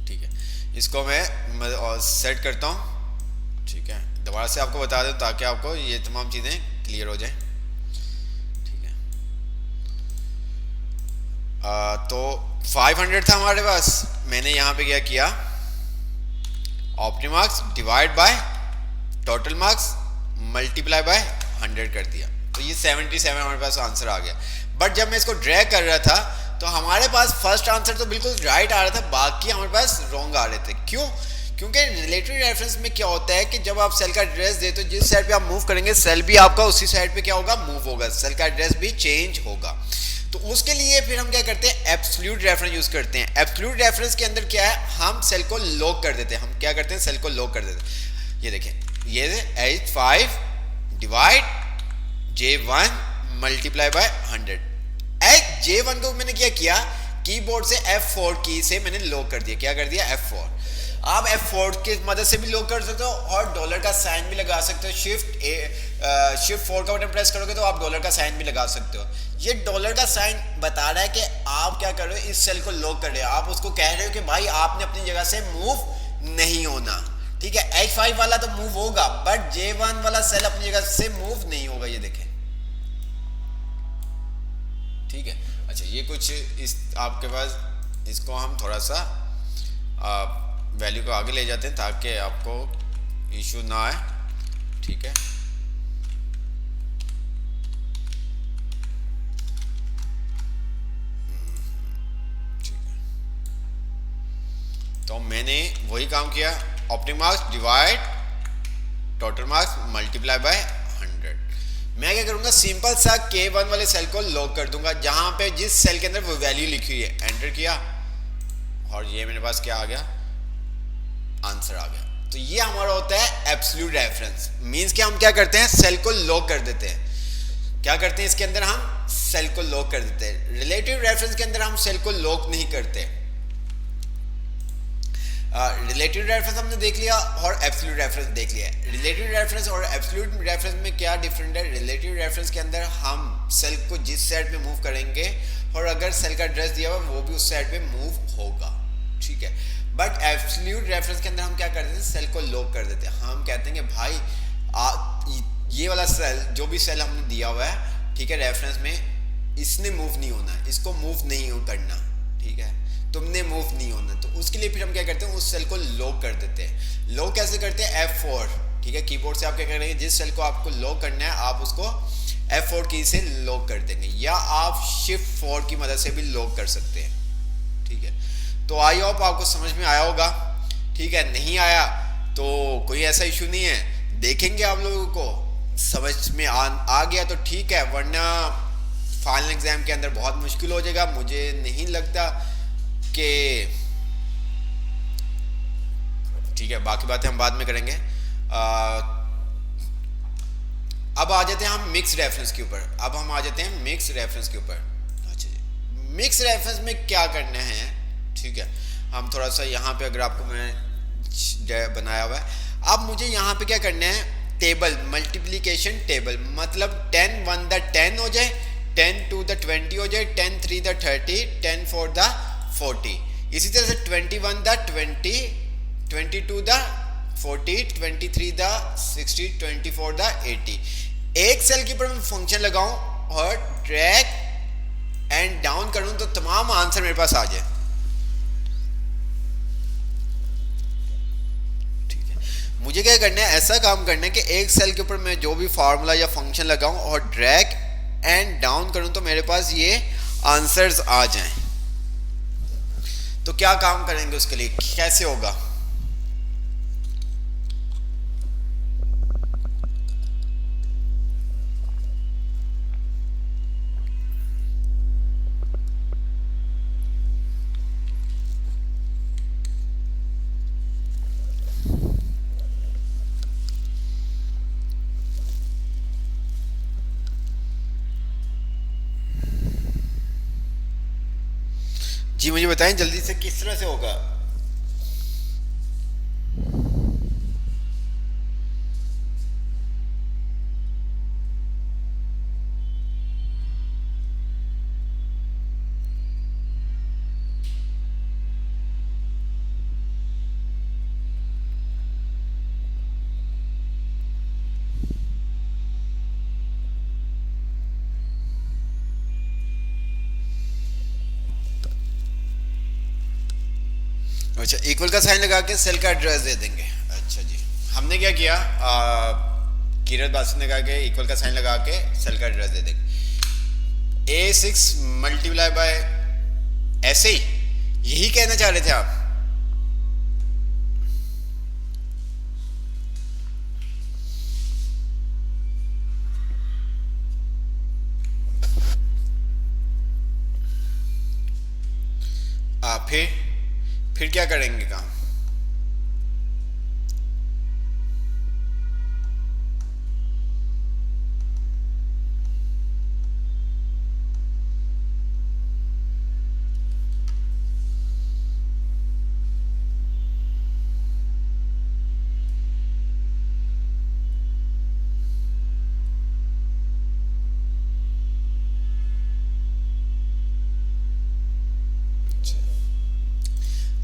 ठीक है। इसको मैं सेट करता हूं, ठीक है। दोबारा से आपको बता दूं ताकि आपको ये तमाम चीजें क्लियर हो जाए, ठीक है। तो 500 था हमारे पास। मैंने यहां पे क्या किया, optimum marks divide by total marks multiply by 100 कर दिया। तो ये 77 हमारे पास आंसर आ गया। बट जब मैं इसको ड्रैग कर रहा था तो हमारे पास फर्स्ट आंसर तो बिल्कुल राइट आ रहा था, बाकी हमारे पास रॉन्ग आ रहे थे। क्यों? क्योंकि रिलेटिव रेफरेंस में क्या होता है कि जब आप सेल का एड्रेस देते हो, जिस साइड पे आप मूव करेंगे सेल भी आपका उसी साइड पे क्या होगा, मूव होगा, सेल का एड्रेस भी चेंज होगा। तो उसके लिए फिर हम क्या करते हैं, एब्सोल्यूट रेफरेंस यूज करते हैं। एब्सोल्यूट रेफरेंस के अंदर क्या है, हम सेल को लॉक कर देते हैं। हम क्या करते हैं, सेल को लॉक कर देते हैं। ये देखें, ये H5 divide J1 multiply by 100। J1 को मैंने क्या किया, कीबोर्ड से F4 की से मैंने लॉक कर दिया। क्या कर दिया, F4। आप F4 की मदद से भी लॉक कर सकते हो और डॉलर का साइन भी लगा सकते हो। शिफ्ट 4 का बटन प्रेस करोगे तो आप डॉलर का साइन भी लगा सकते हो। ये डॉलर का साइन बता रहा है कि आप क्या कर रहे हो, इस सेल को लॉक कर रहे हो। आप उसको कह रहे हो कि भाई आपने अपनी जगह से मूव नहीं होना, ठीक है। H5 वाला तो मूव होगा बट J1 वाला सेल अपनी जगह से मूव नहीं होगा। ये देखें, ठीक है। अच्छा, ये कुछ इस आपके पास, इसको हम थोड़ा सा वैल्यू को आगे ले जाते हैं ताकि आपको इशू ना आए, ठीक है। तो मैंने वही काम किया, optimum marks divide total marks multiply by 100। मैं क्या करूंगा, सिंपल सा K1 वाले सेल को लॉक कर दूंगा जहां पे जिस सेल के अंदर वो वैल्यू लिखी हुई है। एंटर किया और ये मेरे पास क्या आ गया, आंसर आ गया। तो ये हमारा होता है एब्सोल्यूट रेफरेंस। मींस कि हम क्या करते हैं, सेल को लॉक कर देते हैं। क्या करते हैं, इसके अंदर हम सेल को लॉक कर देते हैं। रिलेटिव रेफरेंस के अंदर हम सेल को लॉक नहीं करते। रिलेटिव रेफरेंस हमने देख लिया और एब्सोल्यूट रेफरेंस देख लिया। रिलेटिव रेफरेंस और एब्सोल्यूट रेफरेंस में क्या डिफरेंट है, रिलेटिव रेफरेंस के अंदर हम सेल को जिस साइड पे मूव करेंगे और अगर सेल का एड्रेस दिया हुआ वो भी उस साइड पे मूव होगा, ठीक है। बट एब्सोल्यूट रेफरेंस के अंदर हम क्या करते हैं, सेल को लॉक कर देते हैं। हम कहते हैं कि भाई ये वाला सेल, जो भी सेल हमने दिया हुआ है, ठीक है, रेफरेंस में, इसने मूव नहीं होना, इसको मूव नहीं करना, ठीक है, तुमने मूव नहीं होना। तो उसके लिए फिर हम क्या करते हैं, उस सेल को लॉक कर देते हैं। लॉक कैसे करते हैं, F4, ठीक है। कीबोर्ड से आप क्या करेंगे, जिस सेल को आपको लॉक करना है आप उसको F4 की से लॉक कर देंगे, या आप शिफ्ट 4 की मदद से भी लॉक कर सकते हैं, ठीक है। तो आई होप आपको समझ में आया होगा, ठीक है। नहीं आया तो कोई ऐसा इशू नहीं है, देखेंगे आप लोगों को समझ में आ गया तो ठीक है, वरना फाइनल एग्जाम के अंदर बहुत मुश्किल हो जाएगा। मुझे नहीं लगता कि, ठीक है, बाकी बातें हम बाद में करेंगे। अब आ जाते हैं हम मिक्स रेफरेंस के ऊपर। अब हम आ जाते हैं मिक्स रेफरेंस के ऊपर। अच्छा जी, मिक्स रेफरेंस में क्या करना है, ठीक है। हम थोड़ा सा यहाँ पे, अगर आपको मैं बनाया हुआ है, अब मुझे यहाँ पे क्या करना है, टेबल, मल्टीप्लिकेशन टेबल, मतलब 10 1 द 10 हो जाए, 10 2 द 20 हो जाए, 10 3 द 30, 10 4 द 40। इसी तरह से 21 द 20, 22 द 40, 23 द 60, 24 द 80। एक सेल के ऊपर मैं फंक्शन लगाऊं और ड्रैग एंड डाउन करूं तो तमाम आंसर मेरे पास आ जाए। ठीक है, मुझे क्या करना है, ऐसा काम करना है कि एक सेल के ऊपर मैं जो भी फार्मूला या फंक्शन लगाऊं और ड्रैग एंड डाउन करूं तो मेरे पास ये आंसर्स आ जाएं। तो क्या काम करेंगे उसके लिए, कैसे होगा? जी मुझे बताएं जल्दी से किस तरह से होगा। अच्छा, इक्वल का साइन लगा के सेल का एड्रेस दे देंगे। अच्छा जी, हमने क्या किया, किरत बासु ने कहा कि इक्वल का साइन लगा के सेल का एड्रेस दे देंगे। A6 मल्टीप्लाई बाय, ऐसे ही यही कहना चाह रहे थे आप? फिर क्या करेंगे काम?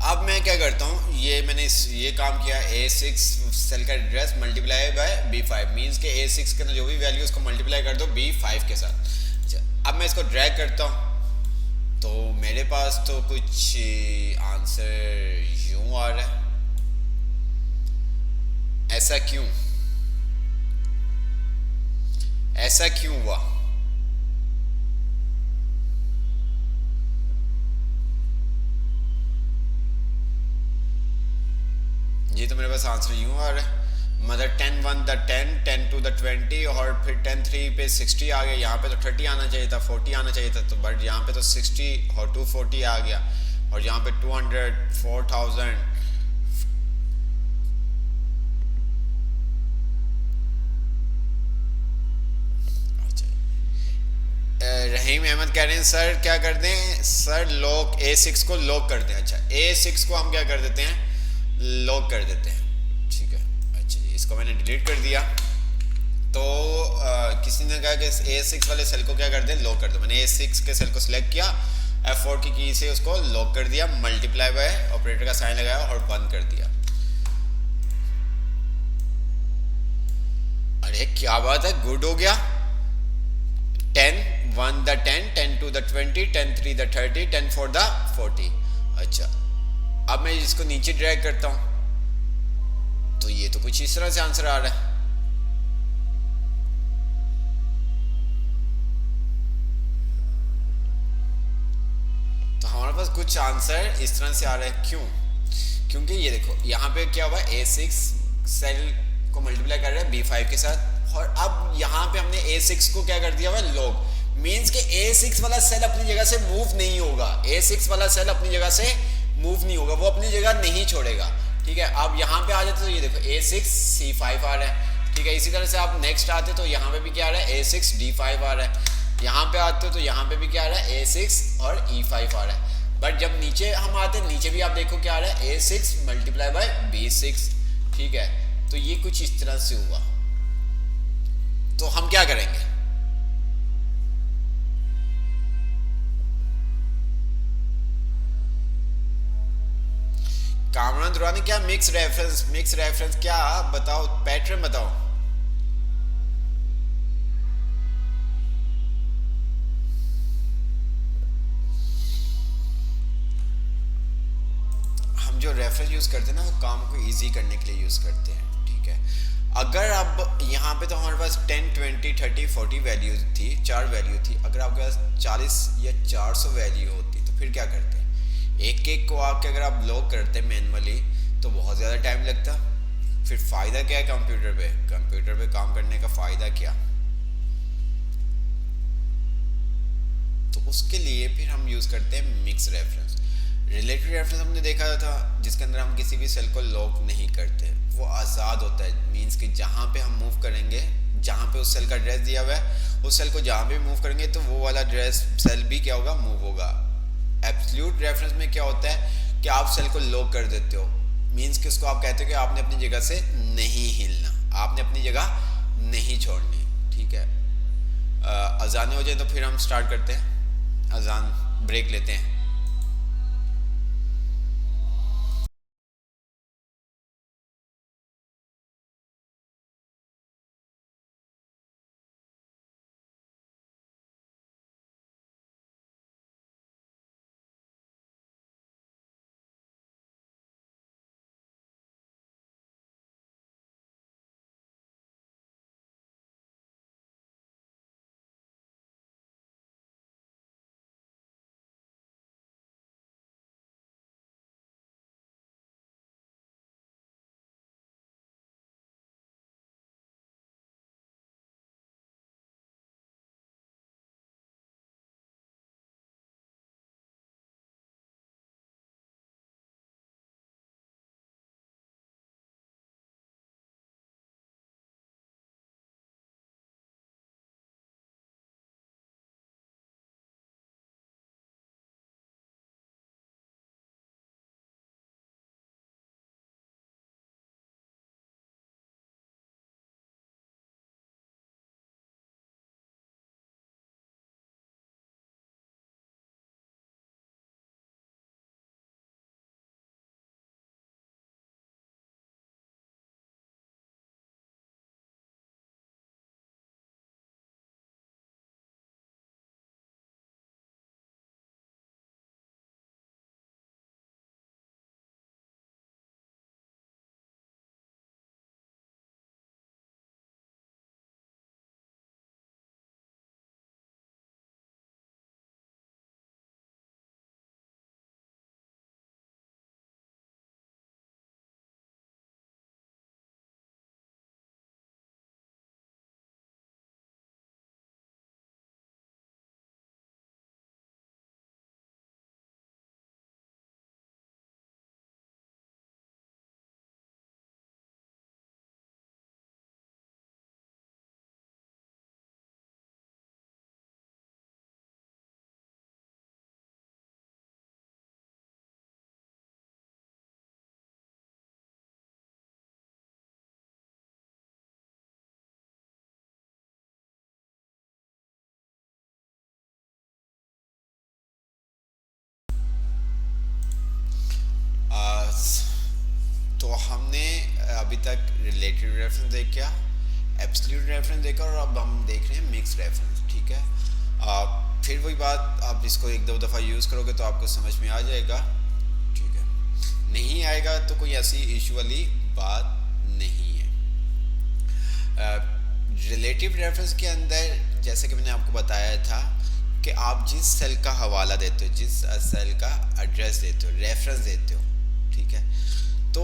अब मैं क्या करता हूँ, ये मैंने ये काम किया, A6 सेल का address multiply by B5 means के A6 के अंदर जो भी वैल्यू उसको मल्टीप्लाई कर दो B5 के साथ। अच्छा, अब मैं इसको ड्रैग करता हूँ तो मेरे पास तो कुछ आंसर यूं आ रहा है। ऐसा क्यों, ऐसा क्यों हुआ? ये तो मेरे पास आंसर यूं आ रहा है, मतलब 10 1 द 10, 10 2 द 20 और फिर 10 3 पे 60 आ गया। यहाँ पे तो 30 आना चाहिए था, 40 आना चाहिए था, तो बट यहाँ पे तो 60 और 240 आ गया, और यहाँ पे 200 4000। रहीम अहमद कह रहे हैं सर क्या कर दें, सर लॉक A6 को लॉक कर दें। अच्छा, A6 को हम क्या कर देते हैं, लॉक कर देते हैं। ठीक है, अच्छा जी, इसको मैंने डिलीट कर दिया। तो किसी ने कहा कि A6 वाले सेल को क्या कर दें, लॉक कर दो। मैंने A6 के सेल को सिलेक्ट किया, F4 की से उसको लॉक कर दिया, मल्टीप्लाई बाय ऑपरेटर का साइन लगाया और बंद कर दिया। अरे क्या बात है, गुड हो गया। 10 1 द 10, 10 2 द 20, 10 3 द 30, 10 4 द 40। अच्छा, अब मैं इसको नीचे ड्रैग करता हूं तो ये तो कुछ इस तरह से आंसर आ रहा है। तो हमारे पास कुछ आंसर इस तरह से आ रहा है। क्यों? क्योंकि ये देखो यहाँ पे क्या हुआ, A6 सेल को मल्टीप्लाई कर रहा है B5 के साथ, और अब यहाँ पे हमने A6 को क्या कर दिया हुआ, लॉग। मींस कि A6 वाला सेल अपनी जगह से मूव नहीं होगा, A6 वाला सेल अपनी जगह से मूव नहीं होगा, वो अपनी जगह नहीं छोड़ेगा। ठीक है, अब यहाँ पे आ जाते तो ये देखो A6 C5 आ रहा है। ठीक है, इसी तरह से आप नेक्स्ट आते तो यहाँ पे भी क्या आ रहा है, A6 D5 आ रहा है। यहाँ पे आते हो तो यहाँ पे भी क्या आ रहा है, A6 और E5 आ रहा है। बट जब नीचे हम आते हैं, नीचे भी आप देखो क्या आ रहा है, A6 मल्टीप्लाई बाय B6। ठीक है, तो ये कुछ इस तरह से हुआ। तो हम क्या करेंगे, कामरान दुरानी क्या मिक्स रेफरेंस क्या बताओ, पैटर्न बताओ। जो रेफरेंस यूज़ करते हैं ना, वो काम को इजी करने के लिए यूज़ करते हैं, ठीक है। अगर अब यहाँ पे तो हमारे पास 10, 20, 30, 40 वैल्यू थी, 4 वैल्यू थी। अगर आपके पास 40 या 400 वैल्यू होती तो फिर क्या करते? एक एक को आके अगर आप लॉग करते मैनुअली तो बहुत ज़्यादा टाइम लगता। फिर फ़ायदा क्या है कंप्यूटर पे काम करने का फ़ायदा क्या? तो उसके लिए फिर हम यूज़ करते हैं मिक्स रेफरेंस। रिलेटिव रेफरेंस हमने देखा था, जिसके अंदर हम किसी भी सेल को लॉक नहीं करते, वो आज़ाद होता है। मींस कि जहाँ पे हम मूव करेंगे, जहाँ पे उस सेल का एड्रेस दिया हुआ है, उस सेल को जहाँ पे मूव करेंगे तो वो वाला एड्रेस सेल भी क्या होगा, मूव होगा। एब्सोल्यूट रेफरेंस में क्या होता है कि आप सेल को लॉक कर देते हो। मींस कि उसको आप कहते हो कि आपने अपनी जगह से नहीं हिलना, आपने अपनी जगह नहीं छोड़नी, ठीक है। अजान हो जाए तो फिर हम स्टार्ट करते हैं, अजान ब्रेक लेते हैं। तो हमने अभी तक रिलेटिव रेफरेंस देखा, एब्सोल्यूट रेफरेंस देखा, और अब हम देख रहे हैं मिक्स रेफरेंस, ठीक है। फिर वही बात, आप इसको एक दो दफ़ा यूज़ करोगे तो आपको समझ में आ जाएगा, ठीक है। नहीं आएगा तो कोई ऐसी इशू वाली बात नहीं है। रिलेटिव रेफरेंस के अंदर जैसे कि मैंने आपको बताया था कि आप जिस सेल का हवाला देते हो, जिस सेल का एड्रेस देते हो, रेफरेंस देते हो, ठीक है, तो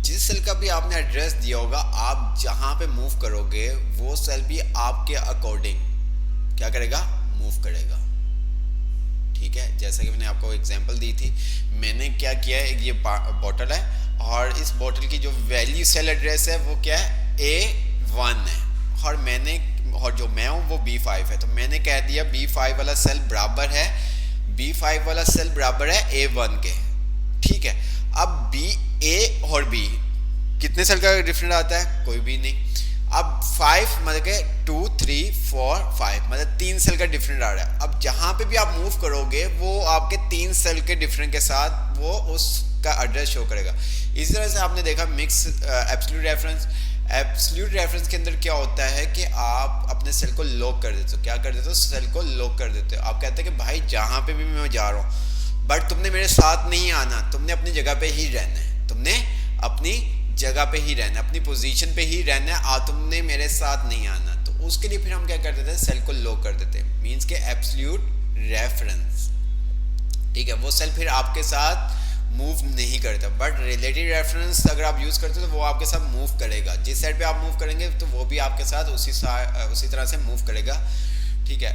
जिस सेल का भी आपने एड्रेस दिया होगा, आप जहां पे मूव करोगे वो सेल भी आपके अकॉर्डिंग क्या करेगा, मूव करेगा, ठीक है। जैसा कि मैंने आपको एग्जांपल दी थी, मैंने क्या किया है, ये बॉटल है और इस बॉटल की जो वैल्यू सेल एड्रेस है वो क्या है, A1 है, और जो मैं हूँ वो B5 है, तो मैंने कह दिया B5 वाला सेल बराबर है, B5 वाला सेल बराबर है A1 के, ठीक है। अब A और B कितने सेल का डिफरेंट आता है, कोई भी नहीं। अब 5 मतलब के 2, 3, 4, 5 मतलब 3 सेल का डिफरेंट आ रहा है। अब जहाँ पे भी आप मूव करोगे वो आपके 3 सेल के डिफरेंट के साथ वो उसका एड्रेस शो करेगा। इसी तरह से आपने देखा mix absolute reference. Absolute reference के अंदर क्या होता है कि आप अपने सेल को लॉक कर देते हो। क्या कर देते हो, सेल को लॉक कर देते हो। आप कहते हैं कि भाई जहाँ पे भी मैं जा रहा हूँ बट तुमने मेरे साथ नहीं आना, तुमने अपनी जगह पे ही रहना है, तुमने अपनी जगह पे ही रहना, अपनी पोजीशन पे ही रहना है, तुमने मेरे साथ नहीं आना। तो उसके लिए फिर हम क्या कर देते हैं, सेल को लो कर देते हैं, मींस के एब्सोल्यूट रेफरेंस। ठीक है, वो सेल फिर आपके साथ मूव नहीं करता, बट रिलेटिव रेफरेंस अगर आप यूज करते हो तो वो आपके साथ मूव करेगा। जिस साइड पे आप मूव करेंगे तो वो भी आपके साथ उसी तरह से मूव करेगा। ठीक है,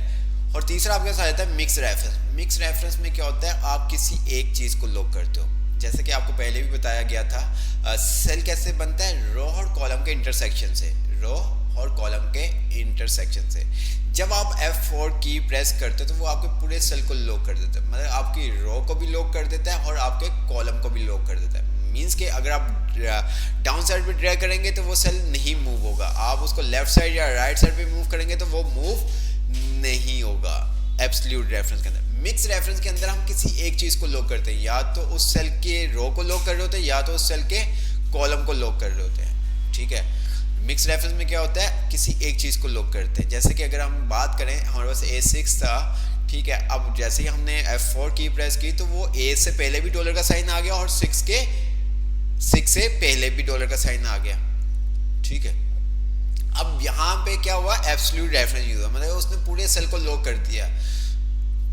और तीसरा आपके साथ आता है मिक्स रेफरेंस। मिक्स रेफरेंस में क्या होता है, आप किसी एक चीज को लॉक करते हो। जैसे कि आपको पहले भी बताया गया था, सेल कैसे बनता है, रो और कॉलम के इंटरसेक्शन से, रो और कॉलम के इंटरसेक्शन से। जब आप F4 की प्रेस करते हो तो वो आपके पूरे सेल को लॉक कर देता है, मतलब आपकी रो को भी लॉक कर देता है और आपके कॉलम को भी लॉक कर देता है। मींस कि अगर आप डाउन साइड पे ड्रैग करेंगे तो वो सेल नहीं मूव होगा, आप उसको लेफ्ट साइड या राइट साइड पे मूव करेंगे तो वो मूव नहीं होगा एब्सोल्यूट रेफरेंस के अंदर। मिक्स रेफरेंस के अंदर हम किसी एक चीज को लॉक करते हैं, या तो उस सेल के रो को लॉक कर रहे होते हैं या तो उस सेल के कॉलम को लॉक कर रहे होते हैं। ठीक है, मिक्स रेफरेंस में क्या होता है, किसी एक चीज को लॉक करते हैं। जैसे कि अगर हम बात करें, हमारे पास A6 था, ठीक है, अब जैसे ही हमने F4 की प्रेस की तो वो A से पहले भी डॉलर का साइन आ गया और 6 से पहले भी डॉलर का साइन आ गया। ठीक है, अब यहाँ पे क्या हुआ, एब्सोल्यूट रेफरेंस यूज हुआ, मतलब उसने पूरे सेल को लॉक कर दिया।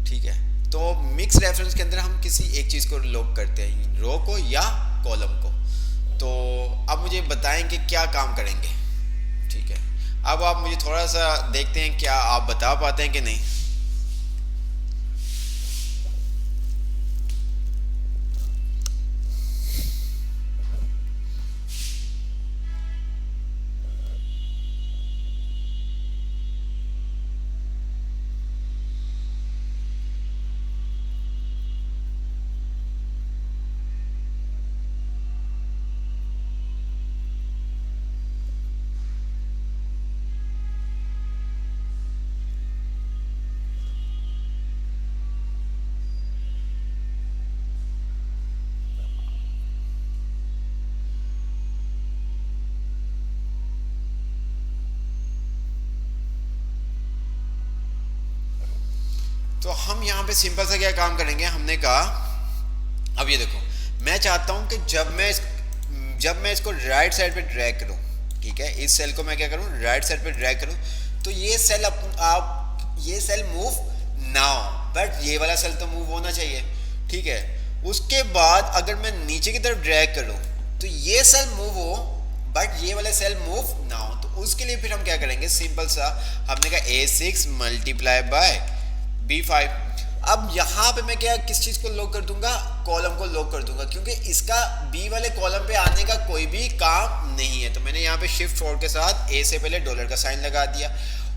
ठीक है, तो मिक्स रेफरेंस के अंदर हम किसी एक चीज को लॉक करते हैं, रो को या कॉलम को। तो अब मुझे बताएं कि क्या काम करेंगे। ठीक है, अब आप मुझे थोड़ा सा देखते हैं क्या आप बता पाते हैं कि नहीं। तो हम यहाँ पे सिंपल सा क्या काम करेंगे, हमने कहा, अब ये देखो, मैं चाहता हूँ कि जब मैं इसको राइट साइड पे ड्रैग करूँ, ठीक है, इस सेल को मैं क्या करूँ, राइट साइड पे ड्रैग करूँ, तो ये सेल ये सेल मूव ना हो, बट ये वाला सेल तो मूव होना चाहिए। ठीक है, उसके बाद अगर मैं नीचे की तरफ ड्रैग करूँ तो ये सेल मूव हो बट ये वाला सेल मूव ना हो। तो उसके लिए फिर हम क्या करेंगे, सिंपल सा, हमने कहा A6 मल्टीप्लाई बाय B5। अब यहाँ पे मैं क्या किस चीज को लॉक कर दूंगा, कॉलम को लॉक कर दूंगा, क्योंकि इसका B वाले कॉलम पे आने का कोई भी काम नहीं है। तो मैंने यहाँ पे शिफ्ट 4 के साथ A से पहले डॉलर का साइन लगा दिया,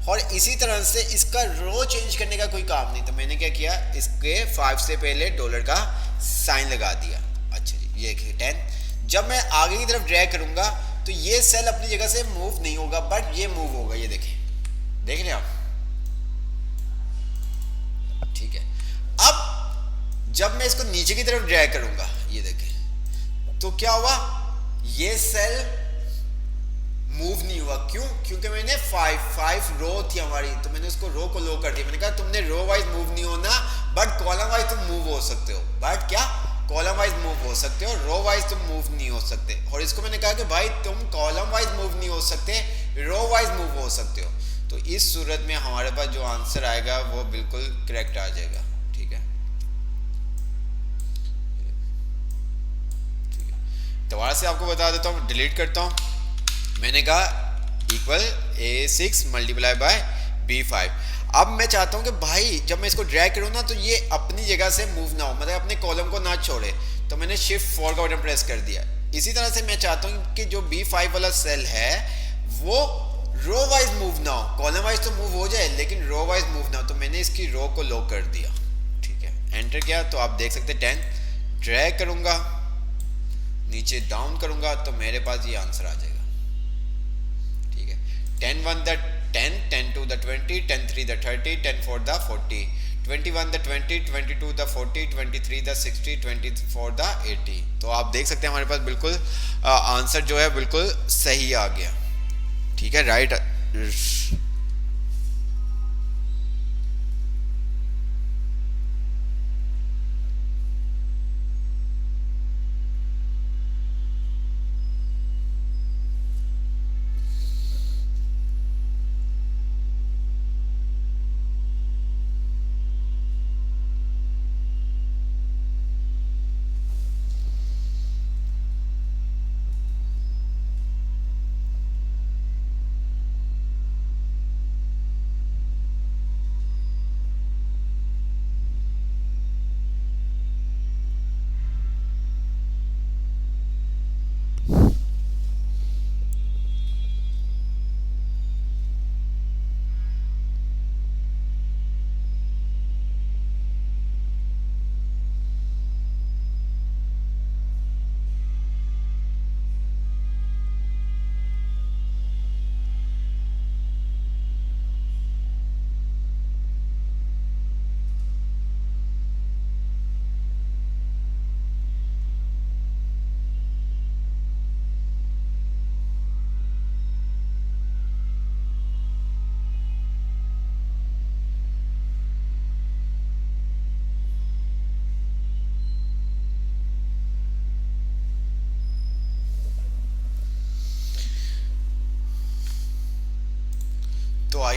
और इसी तरह से इसका रो चेंज करने का कोई काम नहीं। तो मैंने क्या किया, इसके 5 से पहले डॉलर का साइन लगा दिया। अच्छा जी, ये 10। जब मैं आगे की तरफ ड्रैग करूंगा तो ये सेल अपनी जगह से मूव नहीं होगा, बट ये मूव होगा, ये देखें, देख रहे हैं आप। ठीक है, अब जब मैं इसको नीचे की तरफ ड्रैग करूंगा, ये देखें, तो क्या हुआ, ये सेल मूव नहीं हुआ। क्यों? क्योंकि मैंने 5 रो थी हमारी, तो मैंने उसको रो को लो कर दिया। मैंने कहा तुमने रो वाइज मूव नहीं होना, बट कॉलम वाइज तुम मूव हो सकते हो। बट क्या, कॉलम वाइज मूव हो सकते हो, रो वाइज तुम मूव नहीं हो सकते। और इसको मैंने कहा कि भाई तुम कॉलम वाइज मूव नहीं हो सकते, रो वाइज मूव हो सकते हो। तो इस सूरत में हमारे पास जो आंसर आएगा वो बिल्कुल करेक्ट आ जाएगा। ठीक है, दोबारा से आपको बता देता हूँ, डिलीट करता हूँ। मैंने कहा equal A6 multiply by B5। अब मैं चाहता हूँ कि भाई जब मैं इसको ड्रैग करूँ ना, तो ये अपनी जगह से मूव ना हो, मतलब अपने कॉलम को ना छोड़े। तो मैंने शिफ्ट 4 का बटन प्रेस कर दिया। इसी तरह से मैं चाहता हूँ कि जो B5 वाला सेल है वो रो वाइज मूव ना हो, कॉलम वाइज तो मूव हो जाए लेकिन रो वाइज मूव ना हो। तो मैंने इसकी रो को लॉक कर दिया। ठीक है, एंटर किया तो आप देख सकते हैं 10। ड्रैग करूंगा, नीचे डाउन करूंगा, तो मेरे पास ये आंसर आ जाएगा। ठीक है, 10 1 the 10, 10 2 the 20, 10 3 the 30, 10 4 the 40, 21 the 20, 22 the 40, 23 the 60, 24 the 80। तो आप देख सकते हैं हमारे पास बिल्कुल आंसर जो है बिल्कुल सही आ गया। ठीक है, राइट।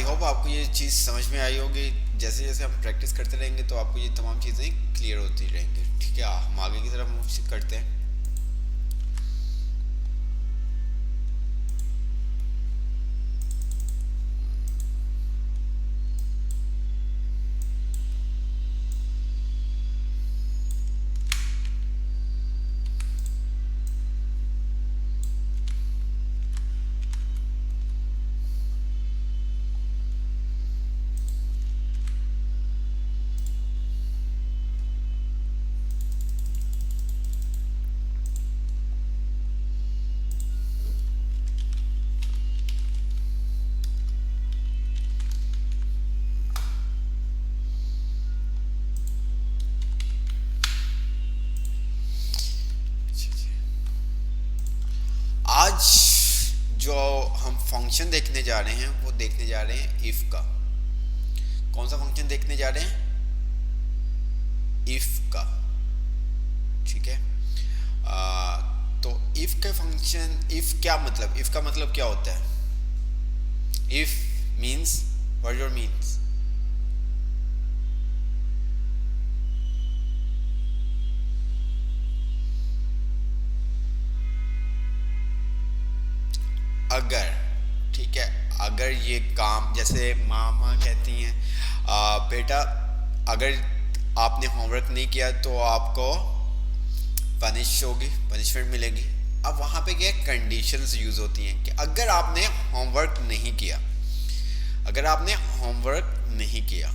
आई होप आपको ये चीज़ समझ में आई होगी। जैसे जैसे हम प्रैक्टिस करते रहेंगे तो आपको ये तमाम चीज़ें क्लियर होती रहेंगी। ठीक है, हम आगे की तरफ मूव करते हैं। आज जो हम फंक्शन देखने जा रहे हैं वो देखने जा रहे हैं इफ का। कौन सा फंक्शन देखने जा रहे हैं? इफ का। ठीक है, तो इफ का फंक्शन, इफ क्या मतलब, इफ का मतलब क्या होता है? If means, what your means? अगर, ठीक है, अगर ये काम, जैसे मामा कहती हैं बेटा अगर आपने होमवर्क नहीं किया तो आपको पनिश होगी, पनिशमेंट मिलेगी। अब वहाँ पे क्या कंडीशंस यूज होती हैं कि अगर आपने होमवर्क नहीं किया, अगर आपने होमवर्क नहीं किया,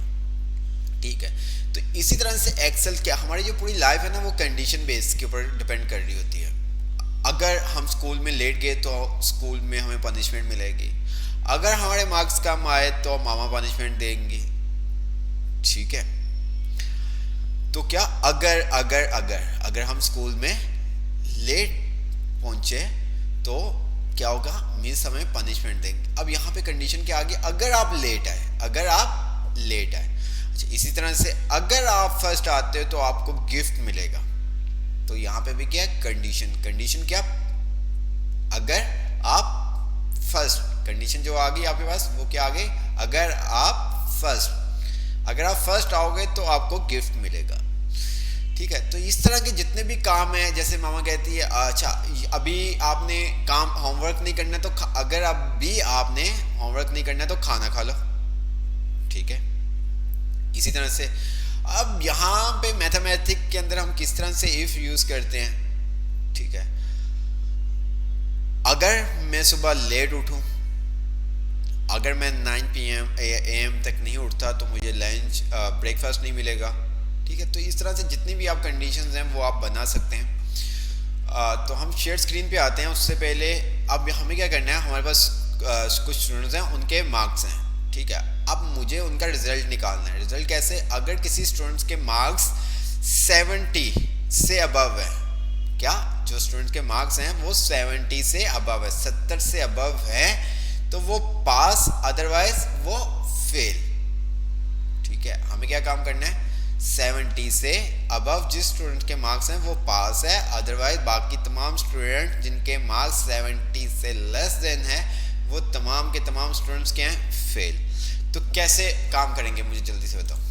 ठीक है। तो इसी तरह से एक्सेल, क्या हमारी जो पूरी लाइफ है ना वो कंडीशन बेस के ऊपर डिपेंड कर रही होती है। अगर हम स्कूल में लेट गए तो स्कूल में हमें पनिशमेंट मिलेगी, अगर हमारे मार्क्स कम आए तो मामा पनिशमेंट देंगी। ठीक है, तो क्या अगर अगर अगर अगर हम स्कूल में लेट पहुंचे तो क्या होगा? मीन्स हमें पनिशमेंट देंगे। अब यहाँ पे कंडीशन क्या आ गई? अगर आप लेट आए, अगर आप लेट आए। अच्छा, इसी तरह से अगर आप फर्स्ट आते हो तो आपको गिफ्ट मिलेगा। तो यहाँ पे भी क्या है? कंडीशन। कंडीशन क्या? अगर आप फर्स्ट, कंडीशन जो आ गई आपके पास वो क्या आ गई? अगर आप फर्स्ट, अगर आप फर्स्ट आओगे तो आपको गिफ्ट मिलेगा। ठीक है, तो इस तरह के जितने भी काम हैं, जैसे मामा कहती है अच्छा अभी आपने काम होमवर्क नहीं करना तो अगर अभी आपने होमवर्क नहीं करना तो खाना खा लो। ठीक है, इसी तरह से अब यहाँ पे मैथमेटिक्स के अंदर हम किस तरह से इफ यूज करते हैं। ठीक है, अगर मैं सुबह लेट उठूं, अगर मैं 9 PM AM तक नहीं उठता तो मुझे लंच ब्रेकफास्ट नहीं मिलेगा। ठीक है, तो इस तरह से जितनी भी आप कंडीशंस हैं वो आप बना सकते हैं। तो हम शेयर स्क्रीन पे आते हैं। उससे पहले अब हमें क्या करना है, हमारे पास कुछ स्टूडेंट्स हैं, उनके मार्क्स हैं। ठीक है, अब मुझे उनका रिजल्ट निकालना है। रिजल्ट कैसे? अगर किसी स्टूडेंट्स के मार्क्स 70 से अबव है, क्या जो स्टूडेंट्स के मार्क्स हैं वो 70 से अबव है, 70 से अबव है तो वो पास, अदरवाइज वो फेल। ठीक है, हमें क्या काम करना है? 70 से अबव जिस स्टूडेंट के मार्क्स हैं वो पास है, अदरवाइज बाकी तमाम स्टूडेंट जिनके मार्क्स 70 से लेस देन है वो तमाम के तमाम स्टूडेंट्स के हैं फेल। तो कैसे काम करेंगे मुझे जल्दी से बताओ।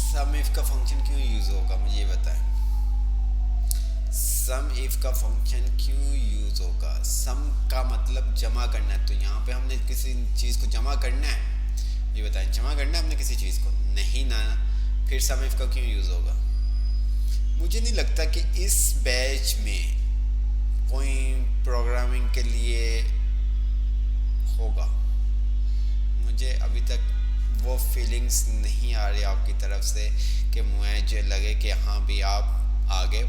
सम इफ का फंक्शन क्यों यूज होगा मुझे ये बताएं। सम इफ का फंक्शन क्यों यूज होगा? सम का मतलब जमा करना है, तो यहाँ पे हमने किसी चीज़ को जमा करना है, ये बताएं, जमा करना है हमने किसी चीज़ को, नहीं ना, फिर सम इफ का क्यों यूज होगा? मुझे नहीं लगता कि इस बैच में कोई प्रोग्रामिंग के लिए होगा, मुझे अभी तक वो फीलिंग्स नहीं आ रही आपकी तरफ से कि मुझे लगे कि हाँ भी आप आगे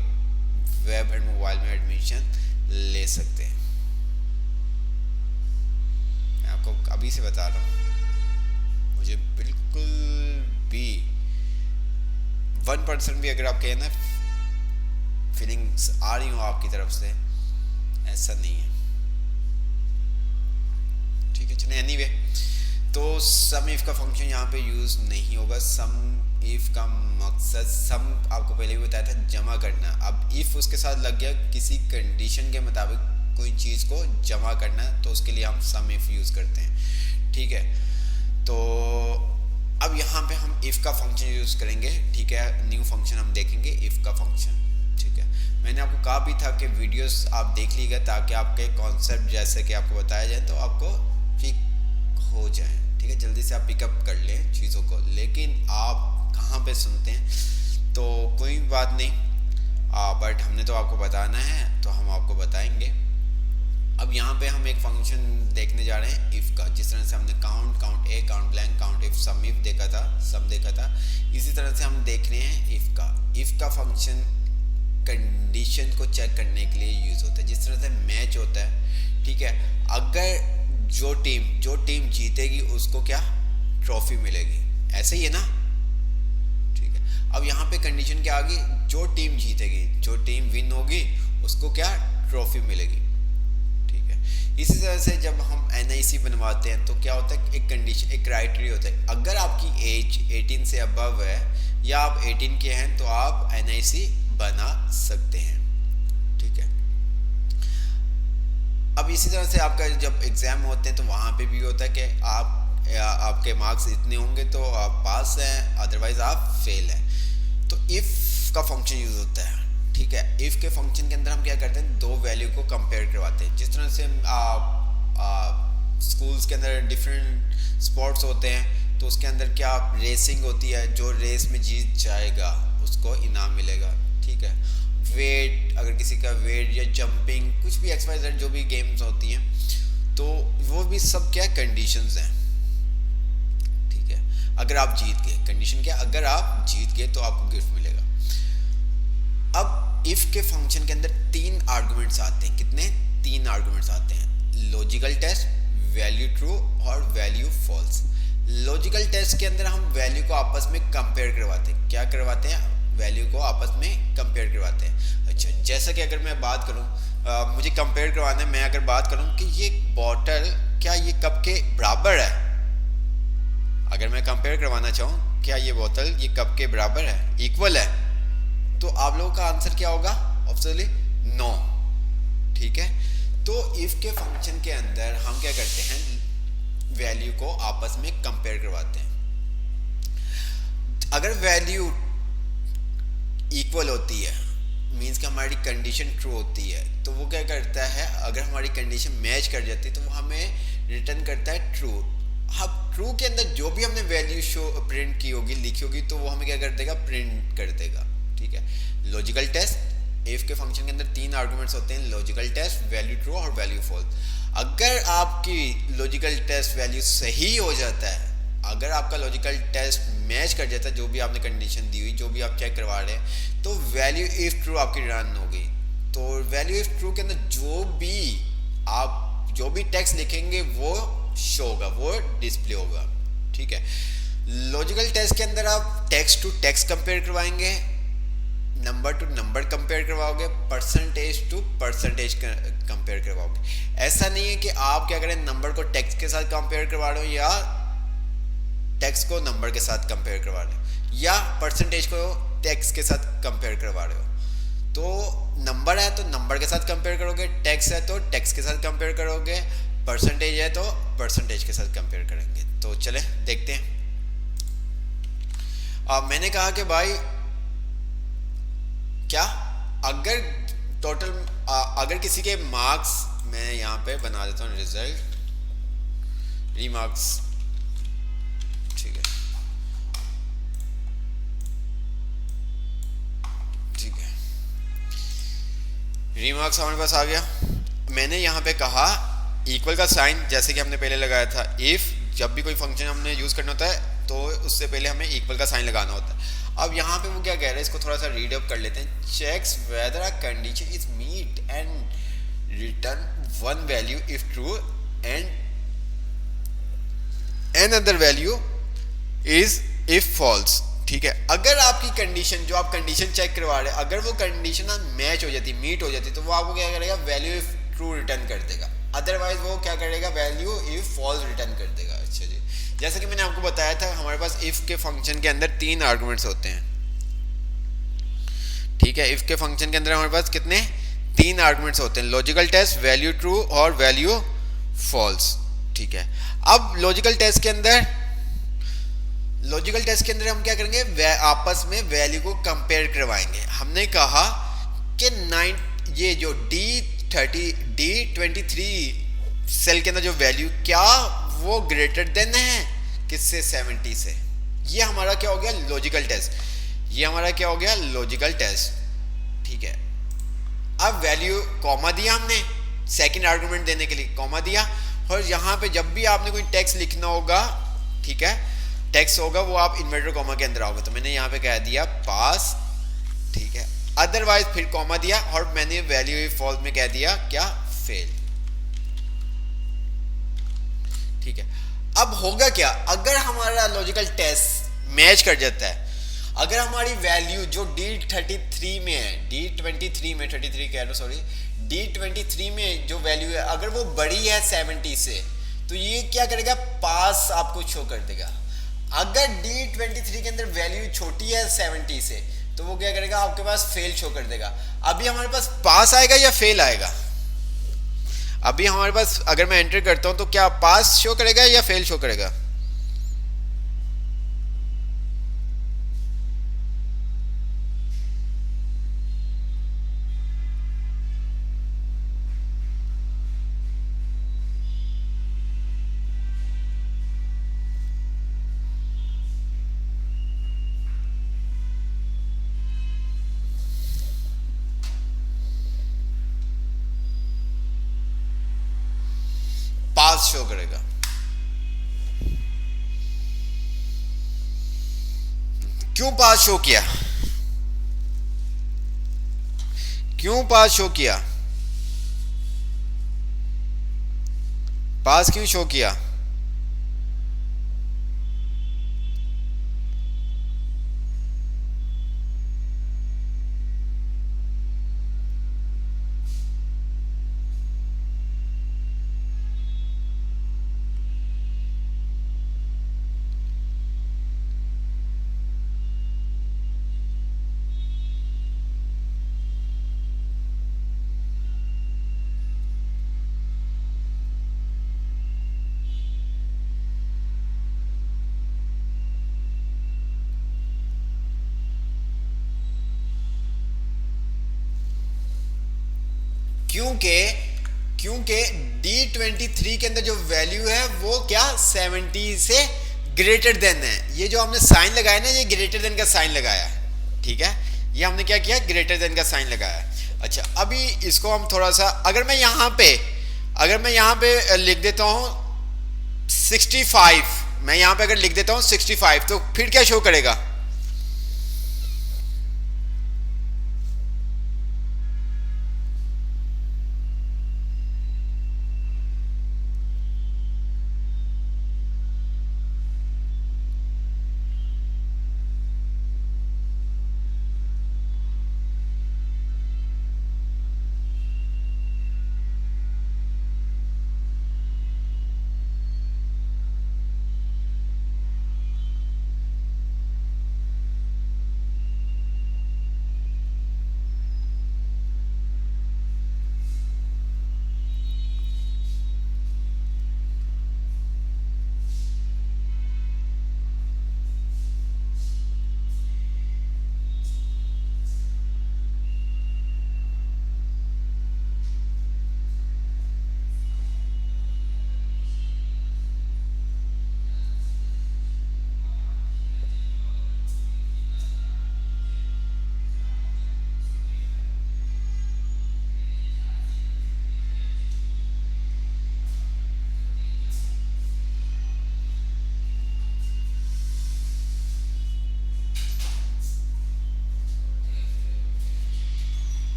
वेब एंड मोबाइल में एडमिशन ले सकते हैं। मैं आपको अभी से बता रहा हूँ, मुझे बिल्कुल भी 1% भी अगर आप कहें ना फीलिंग्स आ रही हो आपकी तरफ से, ऐसा नहीं है। ठीक है, चलिए एनीवे, तो सम इफ का फंक्शन यहाँ पे यूज नहीं होगा। सम इफ का मकसद, सम आपको पहले भी बताया था, जमा करना। अब इफ उसके साथ लग गया किसी कंडीशन के मुताबिक कोई चीज़ को जमा करना, तो उसके लिए हम सम इफ यूज़ करते हैं। ठीक है, तो अब यहाँ पे हम इफ का फंक्शन यूज़ करेंगे। ठीक है, न्यू फंक्शन हम देखेंगे इफ का फंक्शन। ठीक है, मैंने आपको कहा भी था कि वीडियोस आप देख लीजिएगा ताकि आपके कॉन्सेप्ट जैसे कि आपको बताया जाए तो आपको पिक हो जाए। ठीक है, जल्दी से आप पिकअप कर लें चीज़ों को, लेकिन आप कहाँ पे सुनते हैं तो कोई बात नहीं, बट हमने तो आपको बताना है तो हम आपको बताएंगे। अब यहाँ पे हम एक फंक्शन देखने जा रहे हैं इफ़ का। जिस तरह से हमने count A, count blank, count if, sum if देखा था, सम देखा था, इसी तरह से हम देख रहे हैं इफ़ का। इफ़ का फंक्शन कंडीशन को चेक करने के लिए यूज़ होता है। जिस तरह से मैच होता है, ठीक है, अगर जो टीम जीतेगी उसको क्या ट्रॉफी मिलेगी, ऐसे ही है ना। ठीक है, अब यहाँ पे कंडीशन क्या आ गई, जो टीम जीतेगी, जो टीम विन होगी उसको क्या ट्रॉफी मिलेगी। ठीक है, इसी तरह से जब हम NIC बनवाते हैं तो क्या होता है, एक कंडीशन, एक क्राइटेरिया होता है। अगर आपकी एज 18 से अबव है या आप 18 के हैं तो आप NIC बना सकते हैं। ठीक है, अब इसी तरह से आपका जब एग्ज़ाम होते हैं तो वहाँ पे भी होता है कि आपके मार्क्स इतने होंगे तो आप पास हैं, अदरवाइज आप फेल हैं। तो इफ़ का फंक्शन यूज़ होता है। ठीक है, इफ़ के फंक्शन के अंदर हम क्या करते हैं, दो वैल्यू को कंपेयर करवाते हैं। जिस तरह से स्कूल्स के अंदर डिफरेंट स्पोर्ट्स होते हैं तो उसके अंदर क्या रेसिंग होती है, जो रेस में जीत जाएगा उसको इनाम मिलेगा। ठीक है, वेट, अगर किसी का वेट या जंपिंग, कुछ भी XYZ जो भी गेम्स होती हैं तो वो भी सब क्या कंडीशंस हैं। ठीक है, अगर आप जीत गए, कंडीशन क्या, अगर आप जीत गए तो आपको गिफ्ट मिलेगा। अब इफ के फंक्शन के अंदर 3 आर्गुमेंट्स आते हैं। कितने? 3 आर्गुमेंट्स आते हैं, लॉजिकल टेस्ट, वैल्यू ट्रू और वैल्यू फॉल्स। लॉजिकल टेस्ट के अंदर हम वैल्यू को आपस में कंपेयर करवाते हैं। क्या करवाते हैं? वैल्यू को आपस में कंपेयर करवाते हैं। अच्छा, जैसा कि अगर मैं बात करूं, मुझे कंपेयर करवाना है, मैं अगर बात करूं कि ये बॉटल क्या ये कप के बराबर है, अगर मैं कंपेयर करवाना चाहूं क्या ये बोतल ये कप के बराबर है, इक्वल है, तो आप लोगों का आंसर क्या होगा? Obviously no. ठीक है, तो इफ के फंक्शन के अंदर हम क्या करते हैं, वैल्यू को आपस में कंपेयर करवाते हैं। अगर वैल्यू इक्वल होती है, मीन्स कि हमारी कंडीशन ट्रू होती है, तो वो क्या करता है, अगर हमारी कंडीशन मैच कर जाती है तो वो हमें रिटर्न करता है ट्रू। अब ट्रू के अंदर जो भी हमने वैल्यू प्रिंट की होगी, लिखी होगी, तो वो हमें क्या कर देगा, प्रिंट कर देगा। ठीक है, लॉजिकल टेस्ट, इफ के फंक्शन के अंदर 3 आर्गुमेंट्स होते हैं, लॉजिकल टेस्ट, वैल्यू ट्रू और वैल्यू फॉल्स। अगर आपकी लॉजिकल टेस्ट वैल्यू सही हो जाता है, अगर आपका लॉजिकल टेस्ट मैच कर जाता है, जो भी आपने कंडीशन दी हुई, जो भी आप चेक करवा रहे हैं, तो वैल्यू इफ ट्रू आपकी रन होगी। तो वैल्यू इफ ट्रू के अंदर जो भी टेक्स्ट लिखेंगे वो शो होगा, वो डिस्प्ले होगा। ठीक है, लॉजिकल टेस्ट के अंदर आप टेक्स्ट टू टेक्स्ट कंपेयर करवाएंगे, नंबर टू नंबर कंपेयर करवाओगे, परसेंटेज टू परसेंटेज कंपेयर करवाओगे। ऐसा नहीं है कि आप क्या करें, नंबर को टेक्स्ट के साथ कंपेयर करवा रहे हो या टेक्स्ट को नंबर के साथ कंपेयर करवा रहे हो या परसेंटेज को टेक्स्ट के साथ कंपेयर करवा रहे हो। तो नंबर है तो नंबर के साथ कंपेयर करोगे, टेक्स्ट है तो टेक्स्ट के साथ कंपेयर करोगे, परसेंटेज है तो परसेंटेज के साथ कंपेयर करेंगे। तो चले देखते हैं। मैंने कहा कि भाई क्या, अगर टोटल अगर किसी के मार्क्स, मैं यहाँ पे बना देता हूँ रिजल्ट रीमार्क्स, ठीक है ठीक है, रीमार्क्स हमारे पास आ गया। मैंने यहाँ पे कहा इक्वल का साइन जैसे कि हमने पहले लगाया था, इफ जब भी कोई फंक्शन हमने यूज करना होता है तो उससे पहले हमें इक्वल का साइन लगाना होता है। अब यहाँ पे वो क्या कह रहे हैं, इसको थोड़ा सा रीड अप कर लेते हैं। Checks whether a condition is meet and return one value if true and another value is if false. ठीक है, अगर आपकी कंडीशन जो आप कंडीशन चेक करवा रहे हैं, अगर वो कंडीशन मैच हो जाती, मीट हो जाती, तो वो आपको क्या करेगा, वैल्यू इफ ट्रू रिटर्न कर देगा। अदरवाइज वो क्या करेगा, वैल्यू इफ फॉल्स रिटर्न कर देगा। अच्छा जी, जैसे कि मैंने आपको बताया था हमारे पास इफ के फंक्शन के अंदर 3 आर्गुमेंट्स होते हैं। ठीक है, इफ के फंक्शन के अंदर हमारे पास कितने, 3 आर्गुमेंट्स होते हैं, लॉजिकल टेस्ट, वैल्यू ट्रू और वैल्यू फॉल्स। ठीक है, अब लॉजिकल टेस्ट के अंदर हम क्या करेंगे, आपस में वैल्यू को कंपेयर करवाएंगे। हमने कहा कि ये जो D23 सेल के अंदर जो वैल्यू, क्या वो ग्रेटर देन है किससे, 70 से। ये हमारा क्या हो गया, लॉजिकल टेस्ट। ये हमारा क्या हो गया, लॉजिकल टेस्ट। ठीक है, अब वैल्यू कॉमा दिया हमने, सेकंड आर्गुमेंट देने के लिए कॉमा दिया, और यहाँ पे जब भी आपने कोई टेक्स्ट लिखना होगा, ठीक है, टेक्स्ट होगा वो आप इन्वर्टर कॉमा के अंदर आओगे, तो मैंने यहाँ पे कह दिया पास। ठीक है, अदरवाइज फिर कॉमा दिया, और मैंने वैल्यू इफ फॉल्स में कह दिया क्या, फेल। ठीक है, अब होगा क्या, अगर हमारा लॉजिकल टेस्ट मैच कर जाता है, अगर हमारी वैल्यू जो D23 में है, D23 में, 33 कह रहा हूं सॉरी, D23 में जो वैल्यू है अगर वो बड़ी है 70 से, तो ये क्या करेगा, पास आपको शो कर देगा। अगर D23 के अंदर वैल्यू छोटी है 70 से, तो वो क्या करेगा, आपके पास फेल शो कर देगा। अभी हमारे पास पास आएगा या फेल आएगा, अभी हमारे पास अगर मैं एंटर करता हूं तो क्या पास शो करेगा या फेल शो करेगा, पास शो करेगा। क्यों पास शो किया, क्यों पास शो किया, पास क्यों शो किया, क्योंकि क्योंकि D23 के अंदर जो वैल्यू है वो क्या 70 से ग्रेटर देन है। ये जो हमने साइन लगाया ना, ये ग्रेटर देन का साइन लगाया है। ठीक है, ये हमने क्या किया, ग्रेटर देन का साइन लगाया है। अच्छा, अभी इसको हम थोड़ा सा, अगर मैं यहाँ पे लिख देता हूँ 65, मैं यहाँ पे अगर लिख देता हूँ 65, तो फिर क्या शो करेगा,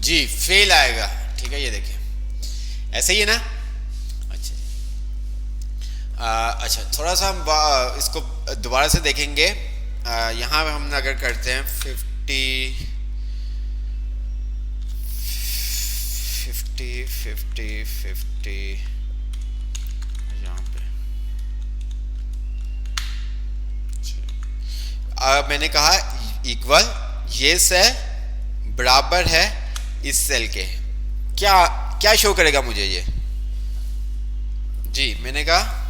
जी फेल आएगा। ठीक है, ये देखिए ऐसे ही है ना। अच्छा जी। अच्छा, थोड़ा सा हम इसको दोबारा से देखेंगे। यहाँ पे हम अगर करते हैं 50 50 50 50 यहाँ पे मैंने कहा इक्वल ये सेल बराबर है इस सेल के। क्या क्या शो करेगा मुझे ये? जी मैंने कहा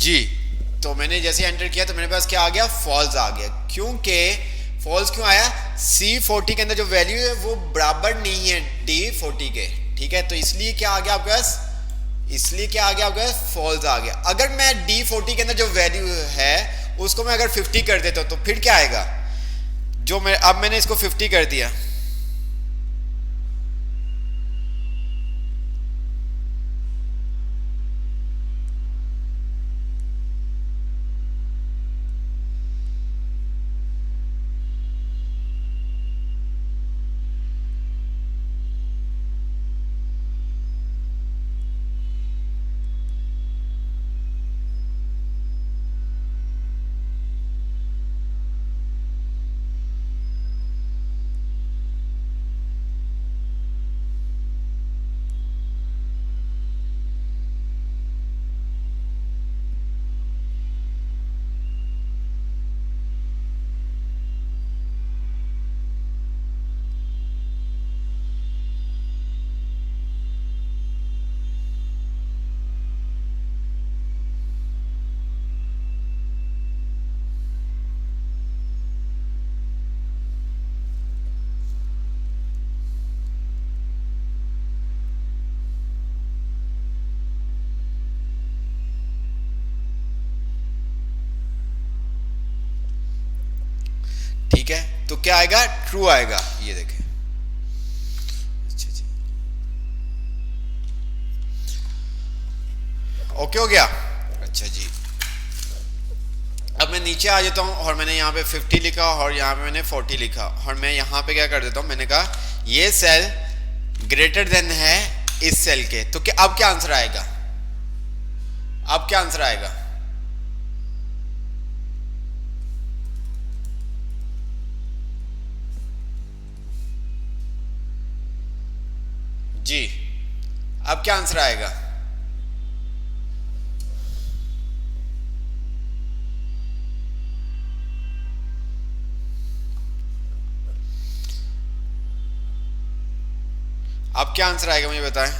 जी। तो मैंने जैसे एंटर किया तो मेरे पास क्या आ गया? फॉल्स आ गया। क्योंकि फॉल्स क्यों आया? C40 के अंदर जो वैल्यू है वो बराबर नहीं है D40 के। ठीक है, तो इसलिए क्या आ गया आपके पास? इसलिए क्या आ गया आपके पास? फॉल्स आ गया। अगर मैं D40 के अंदर जो वैल्यू है उसको मैं अगर 50 कर देता हूं तो फिर क्या आएगा? जो मैं अब मैंने इसको 50 कर दिया, ठीक है, तो क्या आएगा? ट्रू आएगा। ये देखें। अच्छा जी, ओके हो गया। अच्छा जी, अब मैं नीचे आ जाता हूं और मैंने यहाँ पे 50 लिखा और यहाँ पे मैंने 40 लिखा और मैं यहाँ पे क्या कर देता हूँ, मैंने कहा ये सेल ग्रेटर देन है इस सेल के। तो क्या अब क्या आंसर आएगा? अब क्या आंसर आएगा? जी, अब क्या आंसर आएगा? अब क्या आंसर आएगा मुझे बताएं।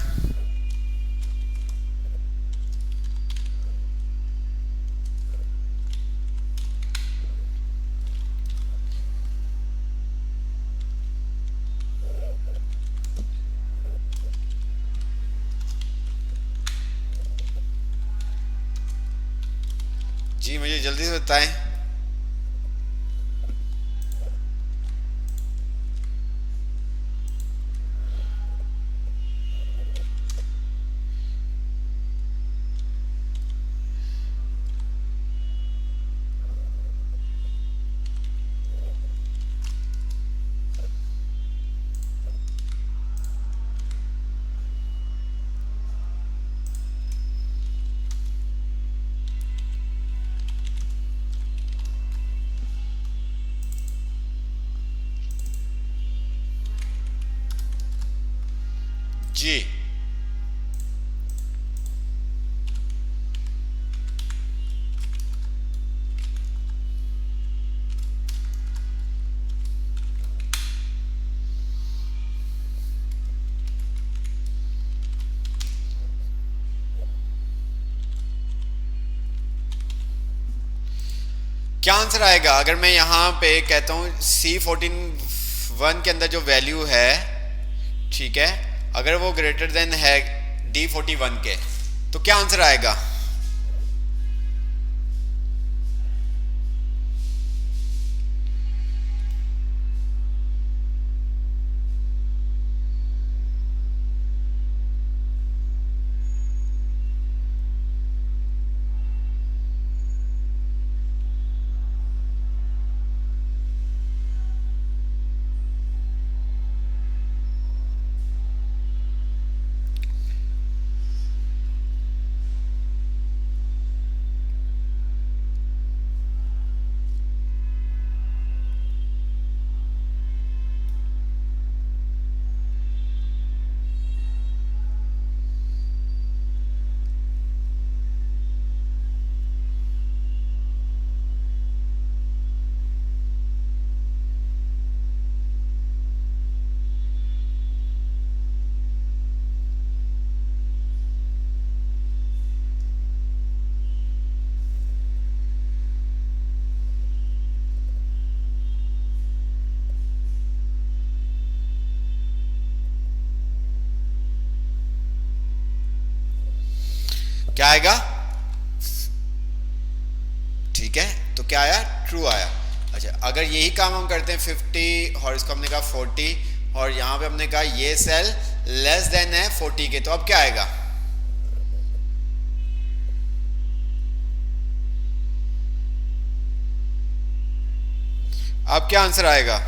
जी मुझे जल्दी से बताएं। जी क्या आंसर आएगा अगर मैं यहाँ पे कहता हूँ C14 के अंदर जो वैल्यू है, ठीक है, अगर वो ग्रेटर देन है D41 के, तो क्या आंसर आएगा? क्या आएगा? ठीक है, तो क्या आया? ट्रू आया। अच्छा, अगर यही काम हम करते हैं 50 और इसको हमने कहा 40 और यहाँ पे हमने कहा ये सेल लेस देन है 40 के, तो अब क्या आएगा? अब क्या आंसर आएगा?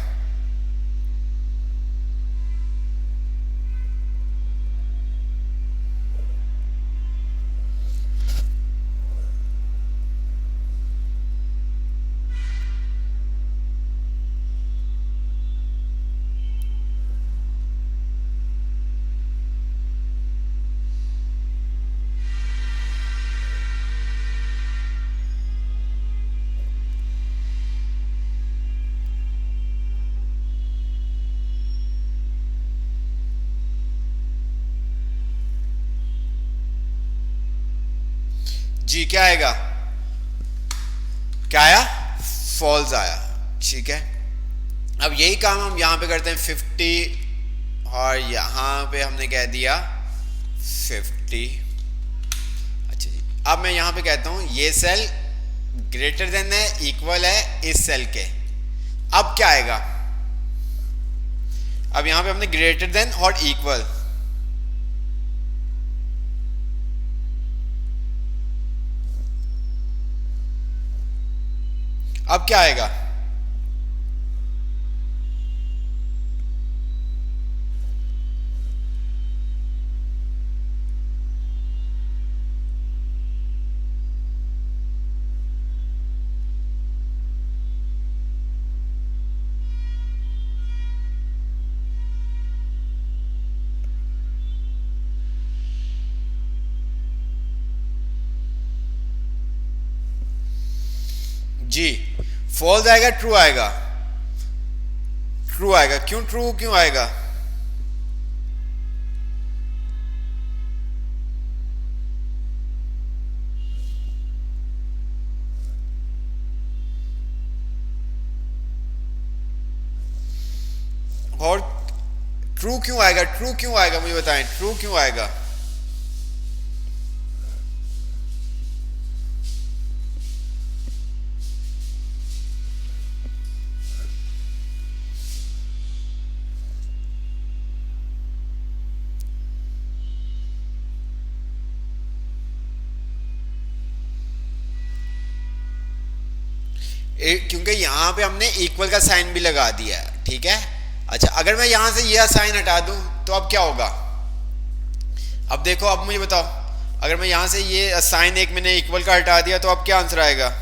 जी क्या आएगा? क्या आया? फॉल्स आया। ठीक है, अब यही काम हम यहां पे करते हैं 50 और यहां पे हमने कह दिया 50। अच्छा जी, अब मैं यहां पे कहता हूं ये सेल ग्रेटर देन है, इक्वल है इस सेल के। अब क्या आएगा? अब यहां पे हमने ग्रेटर देन और इक्वल, अब क्या आएगा? जी फॉल्स आएगा, ट्रू आएगा? ट्रू आएगा। क्यों ट्रू क्यों आएगा? और ट्रू क्यों आएगा? ट्रू क्यों आएगा मुझे बताएं, ट्रू क्यों आएगा? क्योंकि यहां पे हमने इक्वल का साइन भी लगा दिया है, ठीक है। अच्छा, अगर मैं यहां से यह साइन हटा दूं तो अब क्या होगा? अब देखो, अब मुझे बताओ, अगर मैं यहां से ये साइन एक मैंने इक्वल का हटा दिया तो अब क्या आंसर आएगा?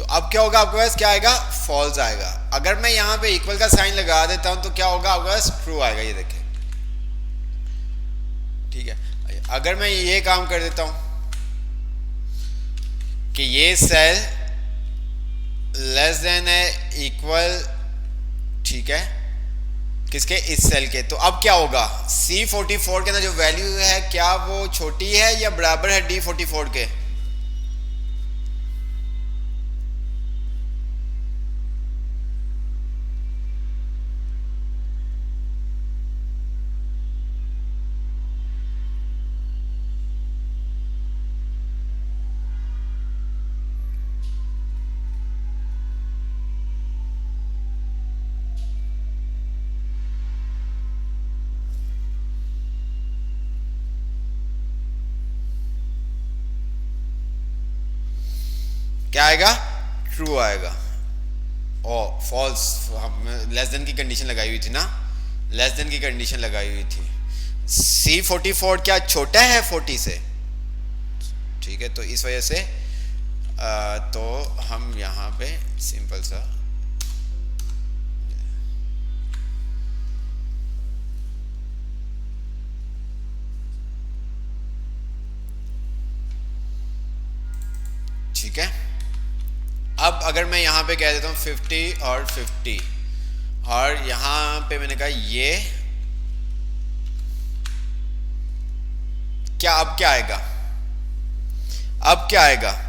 तो अब क्या होगा, आपके पास क्या आएगा, फॉल्स आएगा। अगर मैं यहाँ पे इक्वल का साइन लगा देता हूं तो क्या होगा, आपके पास ट्रू आएगा, ये देखें। ठीक है, अगर मैं ये काम कर देता हूं कि ये सेल लेस देन है इक्वल, ठीक है, किसके, इस सेल के, तो अब क्या होगा, C44 के अंदर जो वैल्यू है क्या वो छोटी है या बराबर है D44 के? क्या आएगा, ट्रू आएगा। और फॉल्स, हम लेस देन की कंडीशन लगाई हुई थी ना, लेस देन की कंडीशन लगाई हुई थी। C44 क्या छोटा है 40 से? ठीक है, तो इस वजह से तो हम यहाँ पे सिंपल सा ठीक है। अब अगर मैं यहाँ पे कह देता हूँ 50 और 50 और यहाँ पे मैंने कहा ये क्या, अब क्या आएगा, अब क्या आएगा,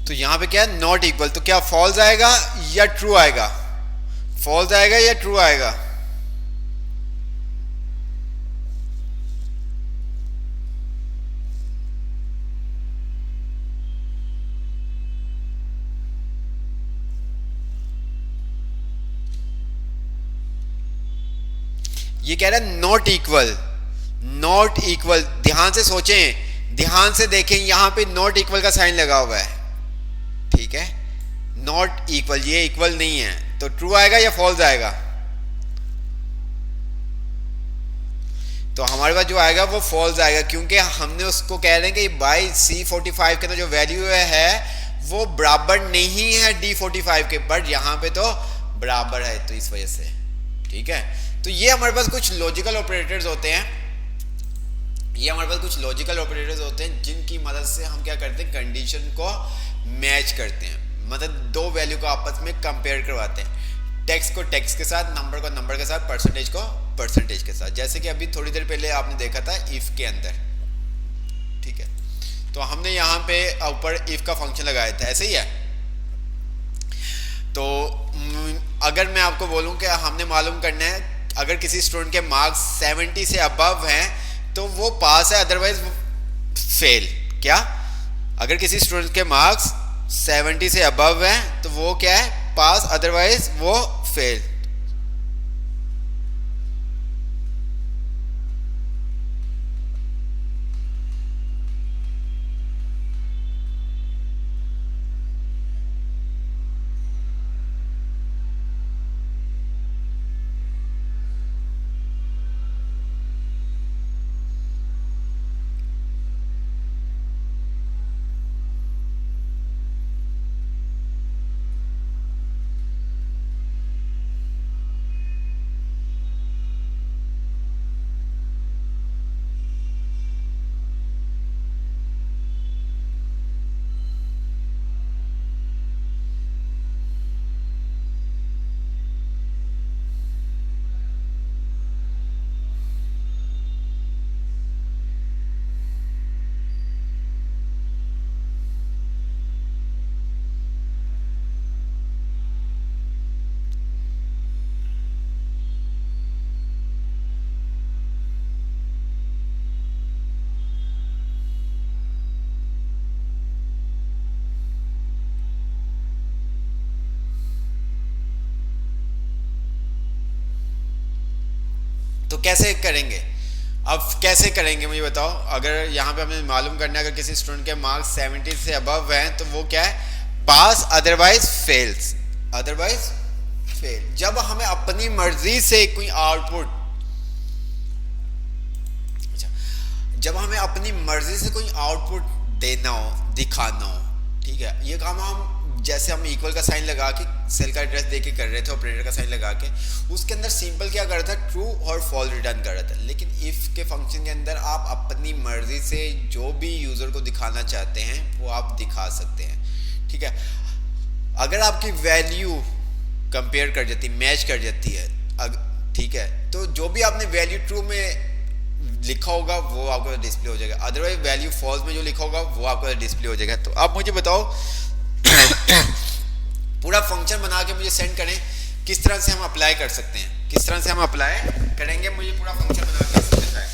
तो यहां पे क्या है, नॉट इक्वल, तो क्या फॉल्स आएगा या ट्रू आएगा, फॉल्स आएगा या ट्रू आएगा, ये कह रहा है नॉट इक्वल, नॉट इक्वल, ध्यान से सोचें, ध्यान से देखें, यहां पे नॉट इक्वल का साइन लगा हुआ है, ठीक है, नॉट इक्वल, ये इक्वल नहीं है, तो ट्रू आएगा या फॉल्स आएगा, तो हमारे पास जो आएगा वो फॉल्स आएगा, क्योंकि हमने उसको कह रहे हैं कि बाई C45 के अंदर जो वैल्यू है वो बराबर नहीं है D45 के, बट यहां पे तो बराबर है, तो इस वजह से, ठीक है। तो ये हमारे पास कुछ लॉजिकल ऑपरेटर्स होते हैं, ये हमारे पास कुछ लॉजिकल ऑपरेटर्स होते हैं जिनकी मदद से हम क्या करते हैं, कंडीशन को मैच करते हैं, मतलब दो वैल्यू को आपस में कंपेयर करवाते हैं, टेक्स्ट को टेक्स्ट के साथ, नंबर को नंबर के साथ, परसेंटेज को परसेंटेज के साथ, जैसे कि अभी थोड़ी देर पहले आपने देखा था इफ के अंदर, ठीक है। तो हमने यहाँ पे ऊपर इफ का फंक्शन लगाया था, ऐसे ही है। तो अगर मैं आपको बोलूँ कि हमने मालूम करना है अगर किसी स्टूडेंट के मार्क्स 70 से अबव हैं तो वो पास है, अदरवाइज फेल। क्या? अगर किसी स्टूडेंट के मार्क्स 70 से अबव हैं तो वो क्या है, पास, अदरवाइज वो फेल। तो कैसे करेंगे? अब कैसे करेंगे मुझे बताओ। अगर यहाँ पे हमें मालूम करना है, अगर किसी स्टूडेंट के मार्क्स 70 से अबव हैं तो वो क्या है, पास, अदरवाइज फेल्स। Otherwise fail. जब हमें अपनी मर्जी से कोई आउटपुट, अच्छा, जब हमें अपनी मर्जी से कोई आउटपुट देना हो, दिखाना हो, ठीक है, ये काम हम जैसे हम इक्वल का साइन लगा के सेल का एड्रेस दे के कर रहे थे, ऑपरेटर का साइन लगा के, उसके अंदर सिंपल क्या कर रहा था, ट्रू और फॉल्स रिटर्न कर रहा था। लेकिन इफ के फंक्शन के अंदर आप अपनी मर्जी से जो भी यूजर को दिखाना चाहते हैं वो आप दिखा सकते हैं, ठीक है। अगर आपकी वैल्यू कंपेयर कर जाती, मैच कर जाती है, ठीक है, तो जो भी आपने वैल्यू ट्रू में लिखा होगा वो आपको डिस्प्ले हो जाएगा, अदरवाइज वैल्यू फॉल्स में जो लिखा होगा वो आपको डिस्प्ले हो जाएगा। तो अब मुझे बताओ पूरा फंक्शन बना के मुझे सेंड करें, किस तरह से हम अप्लाई कर सकते हैं, किस तरह से हम अप्लाई करेंगे, मुझे पूरा फंक्शन बना के दिखाएं।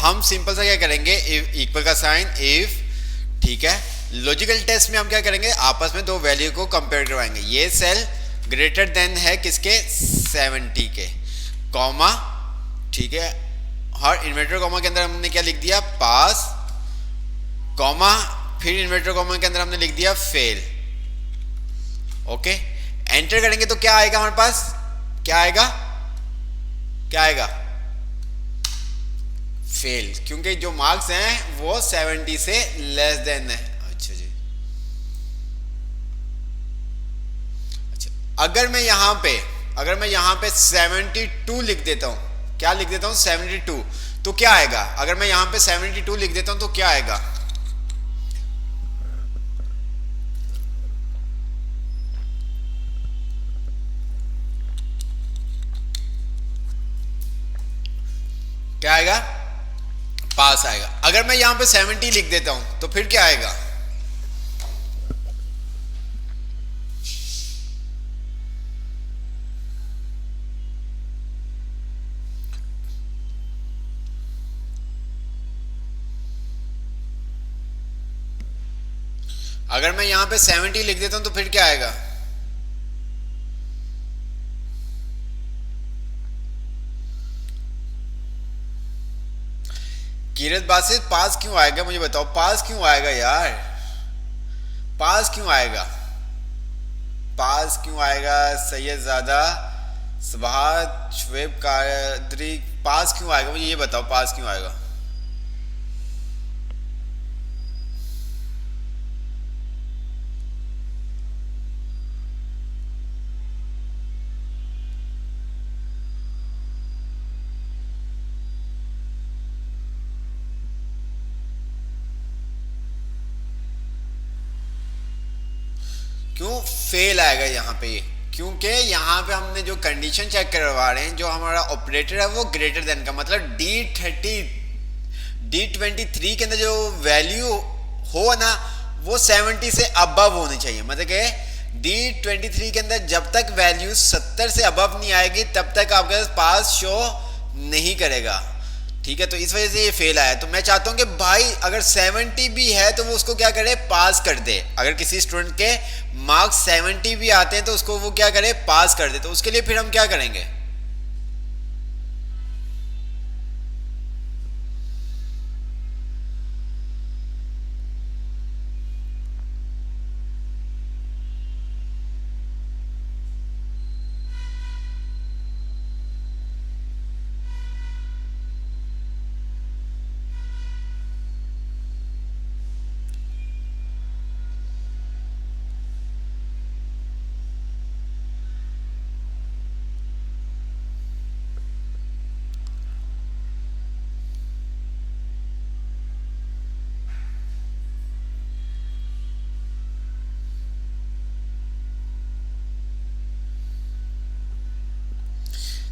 हम सिंपल सा क्या करेंगे, इफ इक्वल का साइन, इफ, ठीक है। लॉजिकल टेस्ट में हम क्या करेंगे, आपस में दो वैल्यू को कंपेयर करवाएंगे। ये सेल ग्रेटर देन है किसके, 70 के, कॉमा, ठीक है। और इन्वर्टर कॉमा के अंदर हमने क्या लिख दिया, पास, कॉमा, फिर इन्वर्टर कॉमा के अंदर हमने लिख दिया फेल। ओके, एंटर करेंगे तो क्या आएगा हमारे पास, क्या आएगा, क्या आएगा, फेल, क्योंकि जो मार्क्स हैं वो 70 से लेस देन है। अच्छा जी, अच्छा, अगर मैं यहां पे 72 लिख देता हूं, क्या लिख देता हूं, 72, तो क्या आएगा, अगर मैं यहां पे 72 लिख देता हूं तो क्या आएगा, क्या आएगा, पास आएगा। अगर मैं यहां पे 70 लिख देता हूं तो फिर क्या आएगा, अगर मैं यहां पे 70 लिख देता हूं तो फिर क्या आएगा, किरत बासित पास क्यों आएगा, मुझे बताओ, पास क्यों आएगा यार, पास क्यों आएगा, पास क्यों आएगा, सैयद ज़्यादा, सबाहत, शुएब कादरी, पास क्यों आएगा, मुझे ये बताओ, पास क्यों आएगा। क्यों फेल आएगा यहाँ पे, क्योंकि यहाँ पे हमने जो कंडीशन चेक करवा रहे हैं, जो हमारा ऑपरेटर है वो ग्रेटर देन का मतलब D23 के अंदर जो वैल्यू हो ना वो 70 से अबव होनी चाहिए। मतलब कि D23 के अंदर जब तक वैल्यू 70 से अबव नहीं आएगी तब तक आपके पास शो नहीं करेगा, ठीक है। तो इस वजह से ये फेल आया। तो मैं चाहता हूं कि भाई अगर 70 भी है तो वो उसको क्या करे, पास कर दे। अगर किसी स्टूडेंट के मार्क्स 70 भी आते हैं तो उसको वो क्या करे, पास कर दे। तो उसके लिए फिर हम क्या करेंगे,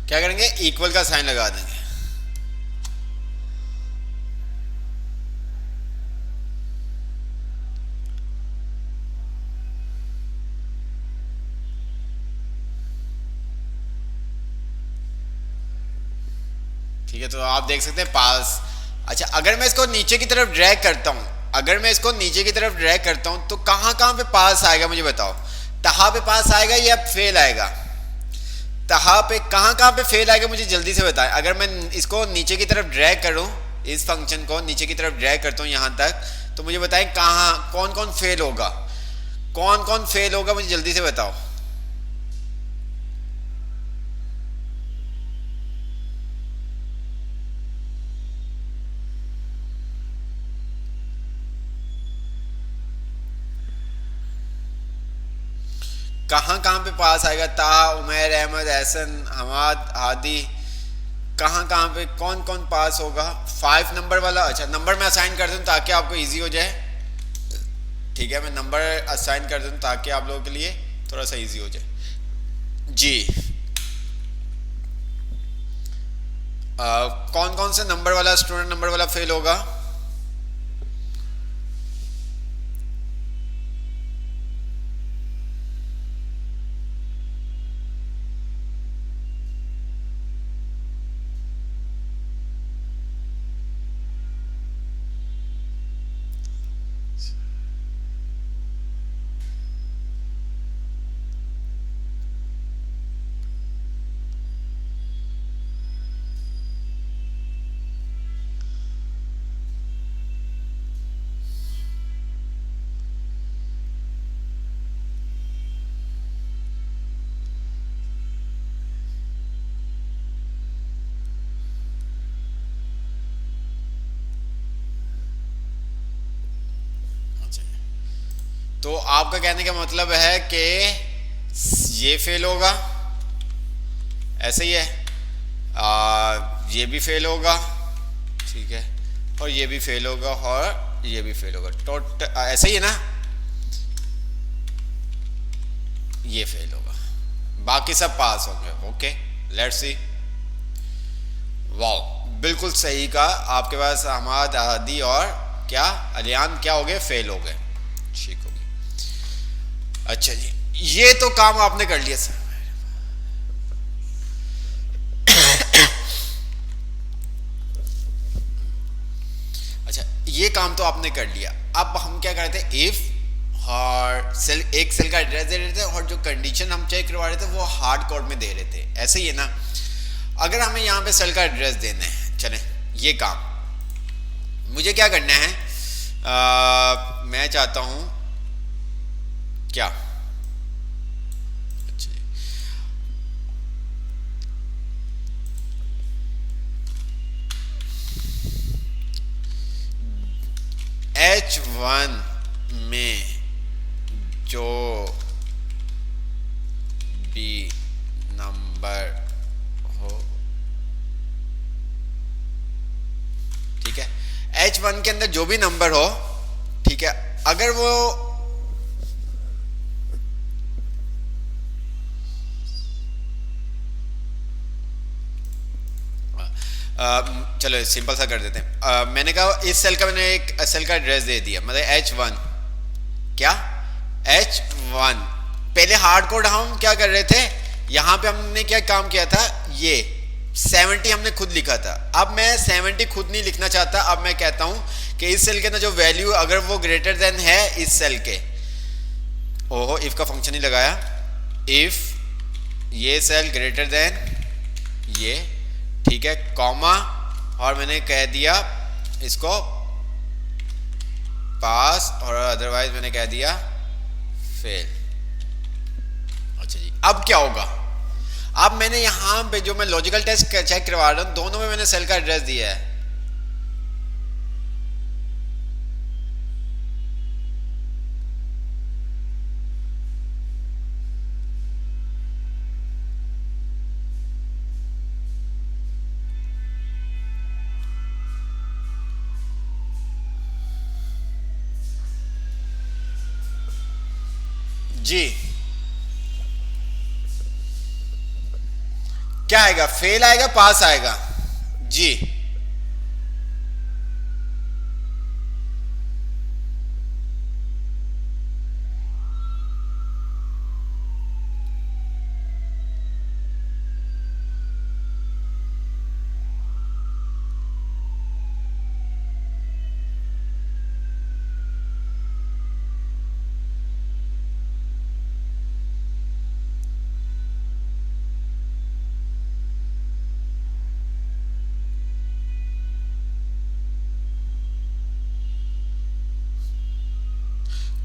क्या करेंगे, इक्वल का साइन लगा देंगे। ठीक है, तो आप देख सकते हैं पास। अच्छा, अगर मैं इसको नीचे की तरफ ड्रैग करता हूं, अगर मैं इसको नीचे की तरफ ड्रैग करता हूं तो कहां कहां पे पास आएगा मुझे बताओ। तहा पे पास आएगा या फेल आएगा, तहा पे कहां कहां पे फेल आएगा मुझे जल्दी से बताएं। अगर मैं इसको नीचे की तरफ ड्रैग करूं, इस फंक्शन को नीचे की तरफ ड्रैग करता हूं यहां तक, तो मुझे बताएं कहां कौन कौन फेल होगा, कौन कौन फेल होगा मुझे जल्दी से बताओ। कहां कहां पे पास आएगा, ताहा, उमैर, अहमद, एहसन, हमाद, हादी, कहां कहां पे कौन कौन पास होगा। 5 नंबर वाला, अच्छा नंबर मैं असाइन कर दूं ताकि आपको इजी हो जाए। ठीक है, मैं नंबर असाइन कर दूं ताकि आप लोगों के लिए थोड़ा सा इजी हो जाए जी। कौन कौन से नंबर वाला स्टूडेंट नंबर वाला फेल होगा, तो आपका कहने का मतलब है कि ये फेल होगा, ऐसे ही है, ये भी फेल होगा, ठीक है, और ये भी फेल होगा और ये भी फेल होगा, टोटल ऐसे ही है ना, ये फेल होगा, बाकी सब पास होंगे। Okay, let's see. वाओ, बिल्कुल सही कहा आपके पास हमाद, आदि और क्या अलियान क्या हो गए, फेल हो गए, ठीक हो गई। अच्छा जी, ये तो काम आपने कर लिया सर। अच्छा, ये काम तो आपने कर लिया। अब हम क्या करते हैं, इफ और सेल, एक सेल का एड्रेस दे रहे थे और जो कंडीशन हम चेक करवा रहे थे वो हार्ड कोड में दे रहे थे, ऐसे ही है ना। अगर हमें यहाँ पे सेल का एड्रेस देना है, चलें ये काम मुझे क्या करना है, मैं चाहता हूं क्या, अच्छा H1 में जो भी नंबर हो, ठीक है, H1 के अंदर जो भी नंबर हो, ठीक है, अगर वो चलो सिंपल सा कर देते हैं, मैंने कहा इस सेल का मैंने एक सेल का एड्रेस दे दिया, मतलब H1 क्या, H1 पहले हार्ड कोड हम क्या कर रहे थे, यहां पे हमने क्या काम किया था, ये 70 हमने खुद लिखा था। अब मैं 70 खुद नहीं लिखना चाहता, अब मैं कहता हूं कि इस सेल के अंदर जो वैल्यू अगर वो ग्रेटर देन है इस सेल के, ओहो इफ का फंक्शन ही लगाया, इफ ये सेल ग्रेटर देन ये, ठीक है, कॉमा, और मैंने कह दिया इसको पास, और अदरवाइज मैंने कह दिया फेल। अच्छा जी, अब क्या होगा, अब मैंने यहां पे जो मैं लॉजिकल टेस्ट चेक करवा रहा हूं, दोनों में मैंने सेल का एड्रेस दिया है, जी क्या आएगा, फेल आएगा पास आएगा, जी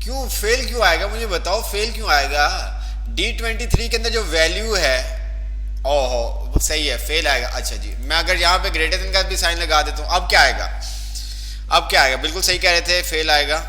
क्यों फेल क्यों आएगा, मुझे बताओ फेल क्यों आएगा, D23 के अंदर जो वैल्यू है, ओहो सही है फेल आएगा। अच्छा जी, मैं अगर यहाँ पे ग्रेटर देन का भी साइन लगा देता हूँ, अब क्या आएगा, अब क्या आएगा, बिल्कुल सही कह रहे थे फेल आएगा।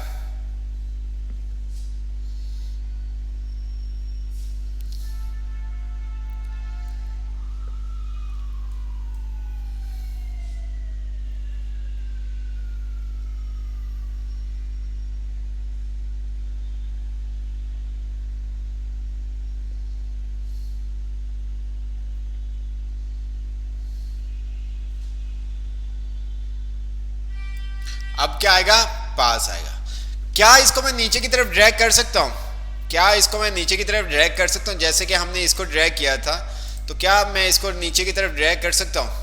अब क्या आएगा, पास आएगा। क्या इसको मैं नीचे की तरफ ड्रैग कर सकता हूं, क्या इसको मैं नीचे की तरफ ड्रैग कर सकता हूं, जैसे कि हमने इसको ड्रैग किया था, तो क्या मैं इसको नीचे की तरफ ड्रैग कर सकता हूं,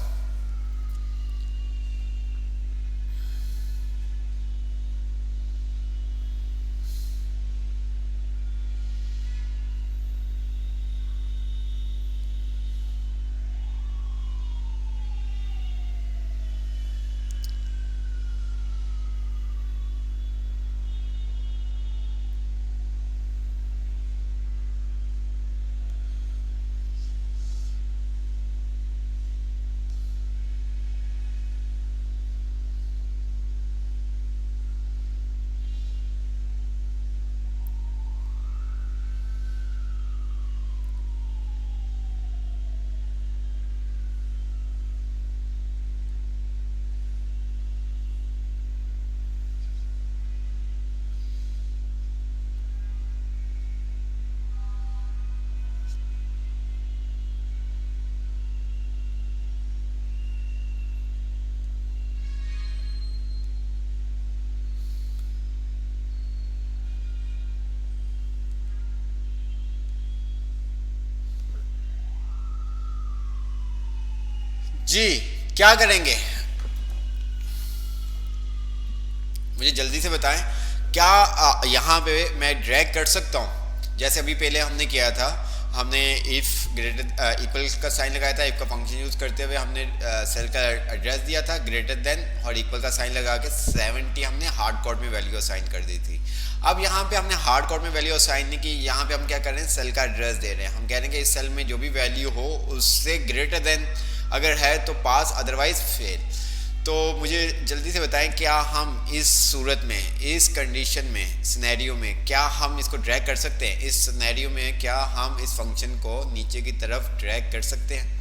जी क्या करेंगे, मुझे जल्दी से बताएं। क्या यहाँ पे मैं ड्रैग कर सकता हूँ, जैसे अभी पहले हमने किया था, हमने इफ ग्रेटर इक्वल का साइन लगाया था, इफ का फंक्शन यूज करते हुए हमने सेल का एड्रेस दिया था, ग्रेटर देन और इक्वल का साइन लगा के 70 हमने हार्ड कोड में वैल्यू असाइन कर दी थी। अब यहाँ पे हमने हार्ड कोड में वैल्यू असाइन नहीं की, यहाँ पे हम क्या कर रहे हैं, सेल का एड्रेस दे रहे हैं। हम कह रहे हैं कि इस सेल में जो भी वैल्यू हो उससे ग्रेटर देन अगर है तो पास, अदरवाइज फेल। तो मुझे जल्दी से बताएं, क्या हम इस सूरत में, इस कंडीशन में, सिनेरियो में, क्या हम इसको ड्रैग कर सकते हैं? इस सिनेरियो में क्या हम इस फंक्शन को नीचे की तरफ ड्रैग कर सकते हैं?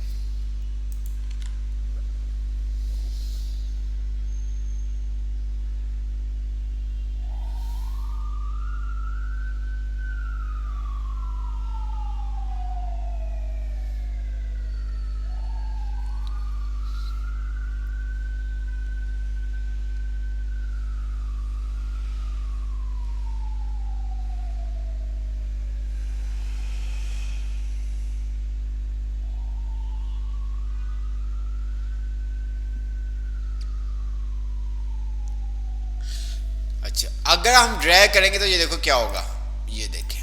अच्छा, अगर हम ड्रैग करेंगे तो ये देखो क्या होगा, ये देखें,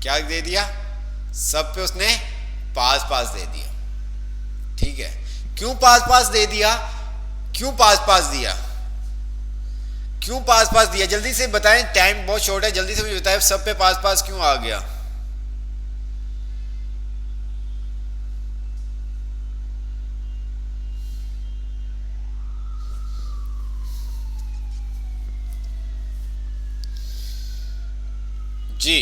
क्या दे दिया, सब पे उसने पास पास दे दिया। ठीक है, क्यों पास पास दे दिया, क्यों पास पास दिया, क्यों पास पास दिया, जल्दी से बताएं, टाइम बहुत शॉर्ट है, जल्दी से मुझे बताएं, सब पे पास पास क्यों आ गया? जी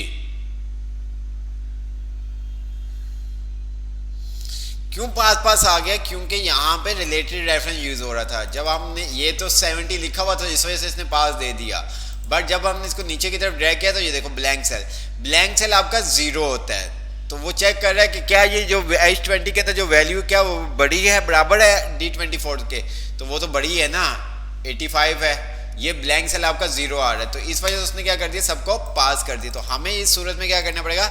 क्यों पास पास आ गया, क्योंकि यहाँ पे रिलेटेड रेफरेंस यूज हो रहा था। जब हमने ये तो 70 लिखा हुआ था, इस वजह से इसने पास दे दिया, बट जब हमने इसको नीचे की तरफ ड्रैग किया तो ये देखो ब्लैंक सेल, ब्लैंक सेल आपका जीरो होता है। तो वो चेक कर रहा है कि क्या ये जो H20 के अंदर जो वैल्यू क्या वो बड़ी है, बराबर है D24 के, तो वो तो बड़ी है ना, 85 है, ये ब्लैंक सेल आपका जीरो आ रहा है, तो इस वजह से उसने क्या कर दिया, सबको पास कर दिया। तो हमें इस सूरत में क्या करना पड़ेगा,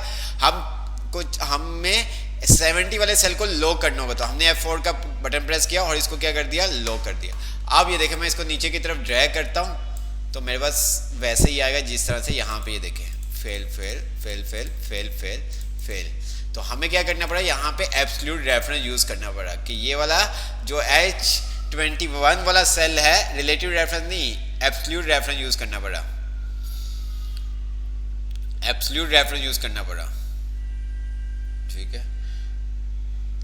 हमें 70 वाले सेल को लॉक करना होगा। तो हमने F4 का बटन प्रेस किया और इसको क्या कर दिया, लॉक कर दिया। अब ये देखें, मैं इसको नीचे की तरफ ड्रैग करता हूँ तो मेरे पास वैसे ही आएगा जिस तरह से यहाँ पे ये देखें, fail fail fail fail fail fail fail. तो हमें क्या करना पड़ा, यहाँ पे एब्सोल्यूट रेफरेंस यूज करना पड़ा कि ये वाला जो H21 वाला सेल है, रिलेटिव रेफरेंस नहीं, एब्सोल्यूट रेफरेंस यूज करना पड़ा, एब्सोल्यूट रेफरेंस यूज करना पड़ा। ठीक है,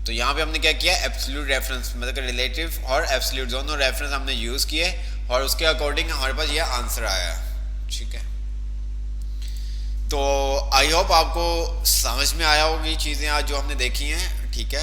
तो यहाँ पे हमने क्या किया, एब्सोल्यूट रेफरेंस, मतलब रिलेटिव और एब्सोल्यूट दोनों रेफरेंस हमने यूज किए और उसके अकॉर्डिंग हमारे पास ये आंसर आया। ठीक है, तो आई होप आपको समझ में आया होगी चीज़ें आज जो हमने देखी हैं। ठीक है,